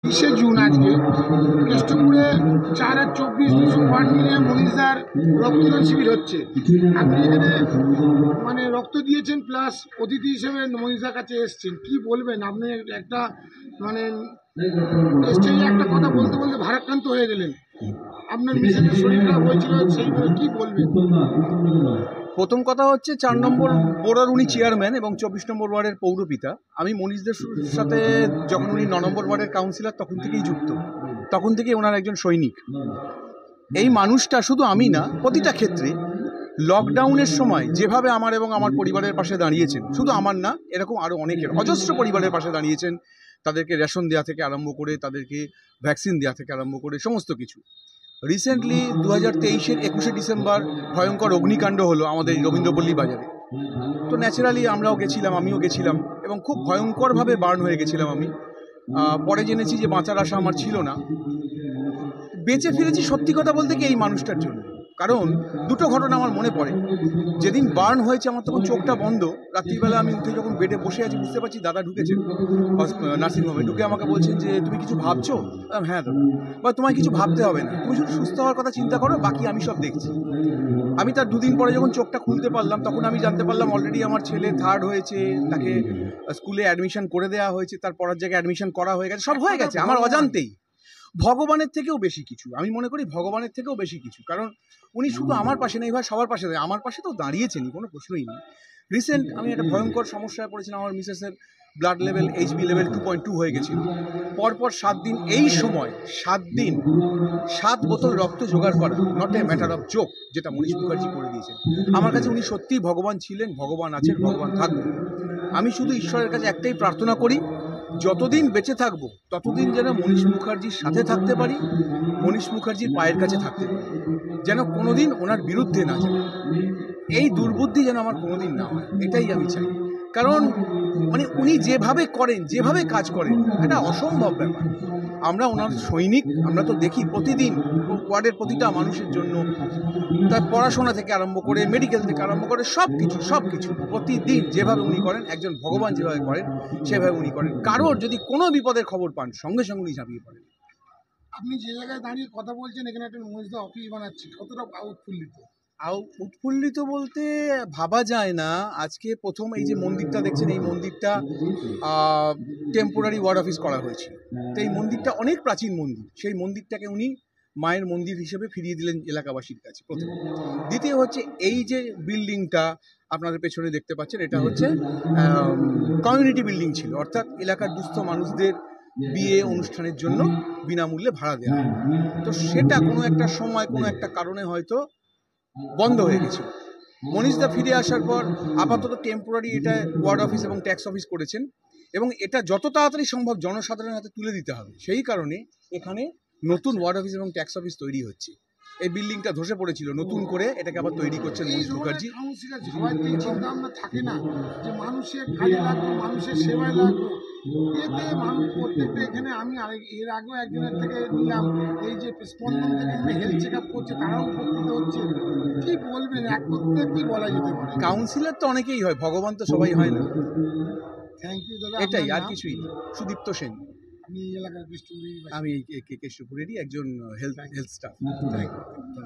20শে জুন আজকে কেষ্টপুরে 4 আর 24 ওয়ার্ড মিলিয়ে মনীষদার রক্তদান শিবির হচ্ছে। আপনি এখানে মানে রক্ত দিয়েছেন প্লাস অতিথি হিসেবে মনীষদার কাছে এসছেন, কি বলবেন? আপনি একটা মানে স্টেজে একটা কথা বলতে বলতে ভারাক্রান্ত হয়ে গেলেন, আপনার মিসেসের শরীর খারাপ হয়েছিল, সেইগুলো কি বলবেন? প্রথম কথা হচ্ছে 4 নম্বর বোর্ডের উনি চেয়ারম্যান এবং 24 নম্বর ওয়ার্ডের পৌরপিতা। আমি মনীশদের সাথে যখন উনি 9 নম্বর ওয়ার্ডের কাউন্সিলর তখন থেকেই যুক্ত, তখন থেকেই ওনার একজন সৈনিক। এই মানুষটা শুধু আমি না, প্রতিটা ক্ষেত্রে লকডাউনের সময় যেভাবে আমার এবং আমার পরিবারের পাশে দাঁড়িয়েছেন, শুধু আমার না, এরকম আরও অনেকের অজস্র পরিবারের পাশে দাঁড়িয়েছেন। তাদেরকে রেশন দেওয়া থেকে আরম্ভ করে, তাদেরকে ভ্যাকসিন দেওয়া থেকে আরম্ভ করে সমস্ত কিছু। রিসেন্টলি 2023-এর 21শে ডিসেম্বর ভয়ঙ্কর অগ্নিকাণ্ড হলো আমাদের রবীন্দ্রপল্লী বাজারে। তো ন্যাচারালি আমরাও গেছিলাম, আমিও গেছিলাম এবং খুব ভয়ঙ্করভাবে বার্ন হয়ে গেছিলাম আমি। পরে জেনেছি যে বাঁচার আশা আমার ছিল না। বেঁচে ফিরেছি সত্যি কথা বলতে কি এই মানুষটার জন্য। কারণ দুটো ঘটনা আমার মনে পড়ে। যেদিন বার্ন হয়েছে আমার তখন চোখটা বন্ধ, রাত্রিবেলা আমি উঠে যখন বেডে বসে আছি বুঝতে পারছি দাদা ঢুকেছেন নার্সিংহোমে। ঢুকে আমাকে বলছেন যে তুমি কিছু ভাবছো? হ্যাঁ দাদা। বা তোমায় কিছু ভাবতে হবে না, তুমি শুধু সুস্থ হওয়ার কথা চিন্তা করো, বাকি আমি সব দেখছি। আমি তার 2 দিন পরে যখন চোখটা খুলতে পারলাম তখন আমি জানতে পারলাম অলরেডি আমার ছেলে 3rd হয়েছে, তাকে স্কুলে অ্যাডমিশন করে দেওয়া হয়েছে, তার পড়ার জায়গায় অ্যাডমিশন করা হয়ে গেছে, সব হয়ে গেছে আমার অজান্তেই। ভগবানের থেকেও বেশি কিছু, আমি মনে করি ভগবানের থেকেও বেশি কিছু। কারণ উনি শুধু আমার পাশে নেই ভাই, সবার পাশে নেই, আমার পাশে তো দাঁড়িয়েছেনই, কোনো প্রশ্নই নেই। রিসেন্ট আমি একটা ভয়ঙ্কর সমস্যায় পড়েছিলাম, আমার মিসেসের ব্লাড লেভেল HB লেভেল 2.2 হয়ে গেছিল। পরপর 7 দিন, এই সময় 7 দিন 7 বোতল রক্ত জোগাড় করা not a matter of joke, যেটা মনীশ মুখার্জি করে দিয়েছেন। আমার কাছে উনি সত্যিই ভগবান ছিলেন, ভগবান আছেন, ভগবান থাকবেন। আমি শুধু ঈশ্বরের কাছে একটাই প্রার্থনা করি, যতদিন বেঁচে থাকবো ততদিন যেন মনীশ মুখার্জির সাথে থাকতে পারি, মনীশ মুখার্জির পায়ের কাছে থাকতে পারি, যেন কোনোদিন ওনার বিরুদ্ধে না যায়। এই দুর্বুদ্ধি যেন আমার কোনোদিন না হয়, এটাই আমি চাই। কারণ মানে উনি যেভাবে করেন, যেভাবে কাজ করেন, এটা অসম্ভব ব্যাপার। আমরা ওনার সৈনিক, আমরা তো দেখি প্রতিদিন ওয়ার্ডের প্রতিটা মানুষের জন্য, তার পড়াশোনা থেকে আরম্ভ করে, মেডিকেল থেকে আরম্ভ করে সব কিছু প্রতিদিন যেভাবে উনি করেন, একজন ভগবান যেভাবে করেন সেভাবে উনি করেন। কারোর যদি কোনো বিপদের খবর পান সঙ্গে সঙ্গে উনি ঝাঁপিয়ে পড়েন। আপনি যে জায়গায় দাঁড়িয়ে কথা বলছেন, এখানে একটা মনীশদা অফিস বানাচ্ছে, কতটা উৎফুল্লিত? উৎফুল্লিত বলতে ভাবা যায় না। আজকে প্রথম এই যে মন্দিরটা দেখছেন, এই মন্দিরটা টেম্পোরারি ওয়ার্ড অফিস করা হয়েছে। তো এই মন্দিরটা অনেক প্রাচীন মন্দির, সেই মন্দিরটাকে উনি মায়ের মন্দির হিসেবে ফিরিয়ে দিলেন এলাকাবাসীর কাছে, প্রথম। দ্বিতীয় হচ্ছে এই যে বিল্ডিংটা আপনাদের পেছনে দেখতে পাচ্ছেন, এটা হচ্ছে কমিউনিটি বিল্ডিং ছিল, অর্থাৎ এলাকার দুস্থ মানুষদের বিয়ে অনুষ্ঠানের জন্য বিনামূল্যে ভাড়া দেওয়া হয়। তো সেটা কোনো একটা সময় কোনো একটা কারণে হয়তো বন্ধ হয়ে গেছিল। মনীশদা ফিরে আসার পর আপাতত টেম্পোরারি এটা ওয়ার্ড অফিস এবং ট্যাক্স অফিস করেছেন, এবং এটা যত তাড়াতাড়ি সম্ভব জনসাধারণের হাতে তুলে দিতে হবে। সেই কারণে এখানে নতুন ওয়ার্ড অফিস এবং ট্যাক্স অফিস তৈরি হচ্ছে। এই বিল্ডিংটা ধসে পড়েছিল, নতুন করে এটাকে আবার তৈরি করছেন মনীশ মুখার্জি। চিন্তাভাবনা থাকে না যে মানুষের কাজে লাগবে, মানুষের সেবায় লাগবে, এতে মানুষ প্রত্যেকটা এখানে আমি এর আগেও একজনের থেকে নিলাম, এই যে স্পন্দন থেকে হেলথ চেক আপ করছে, তারাও উপকৃত হচ্ছে। কি বলবেন, এক করতে কি বলা যেতে পারে? কাউন্সিলর তো অনেকেই হয়, ভগবান তো সবাই হয় না। থ্যাংক ইউ দাদা। এটাই, আর কিছুই না। সুদীপ্ত সেন, আমি এই এলাকার কেষ্টপুরেরই, আমি কেষ্টপুরেরই একজন হেলথ স্টাফ। Thank you.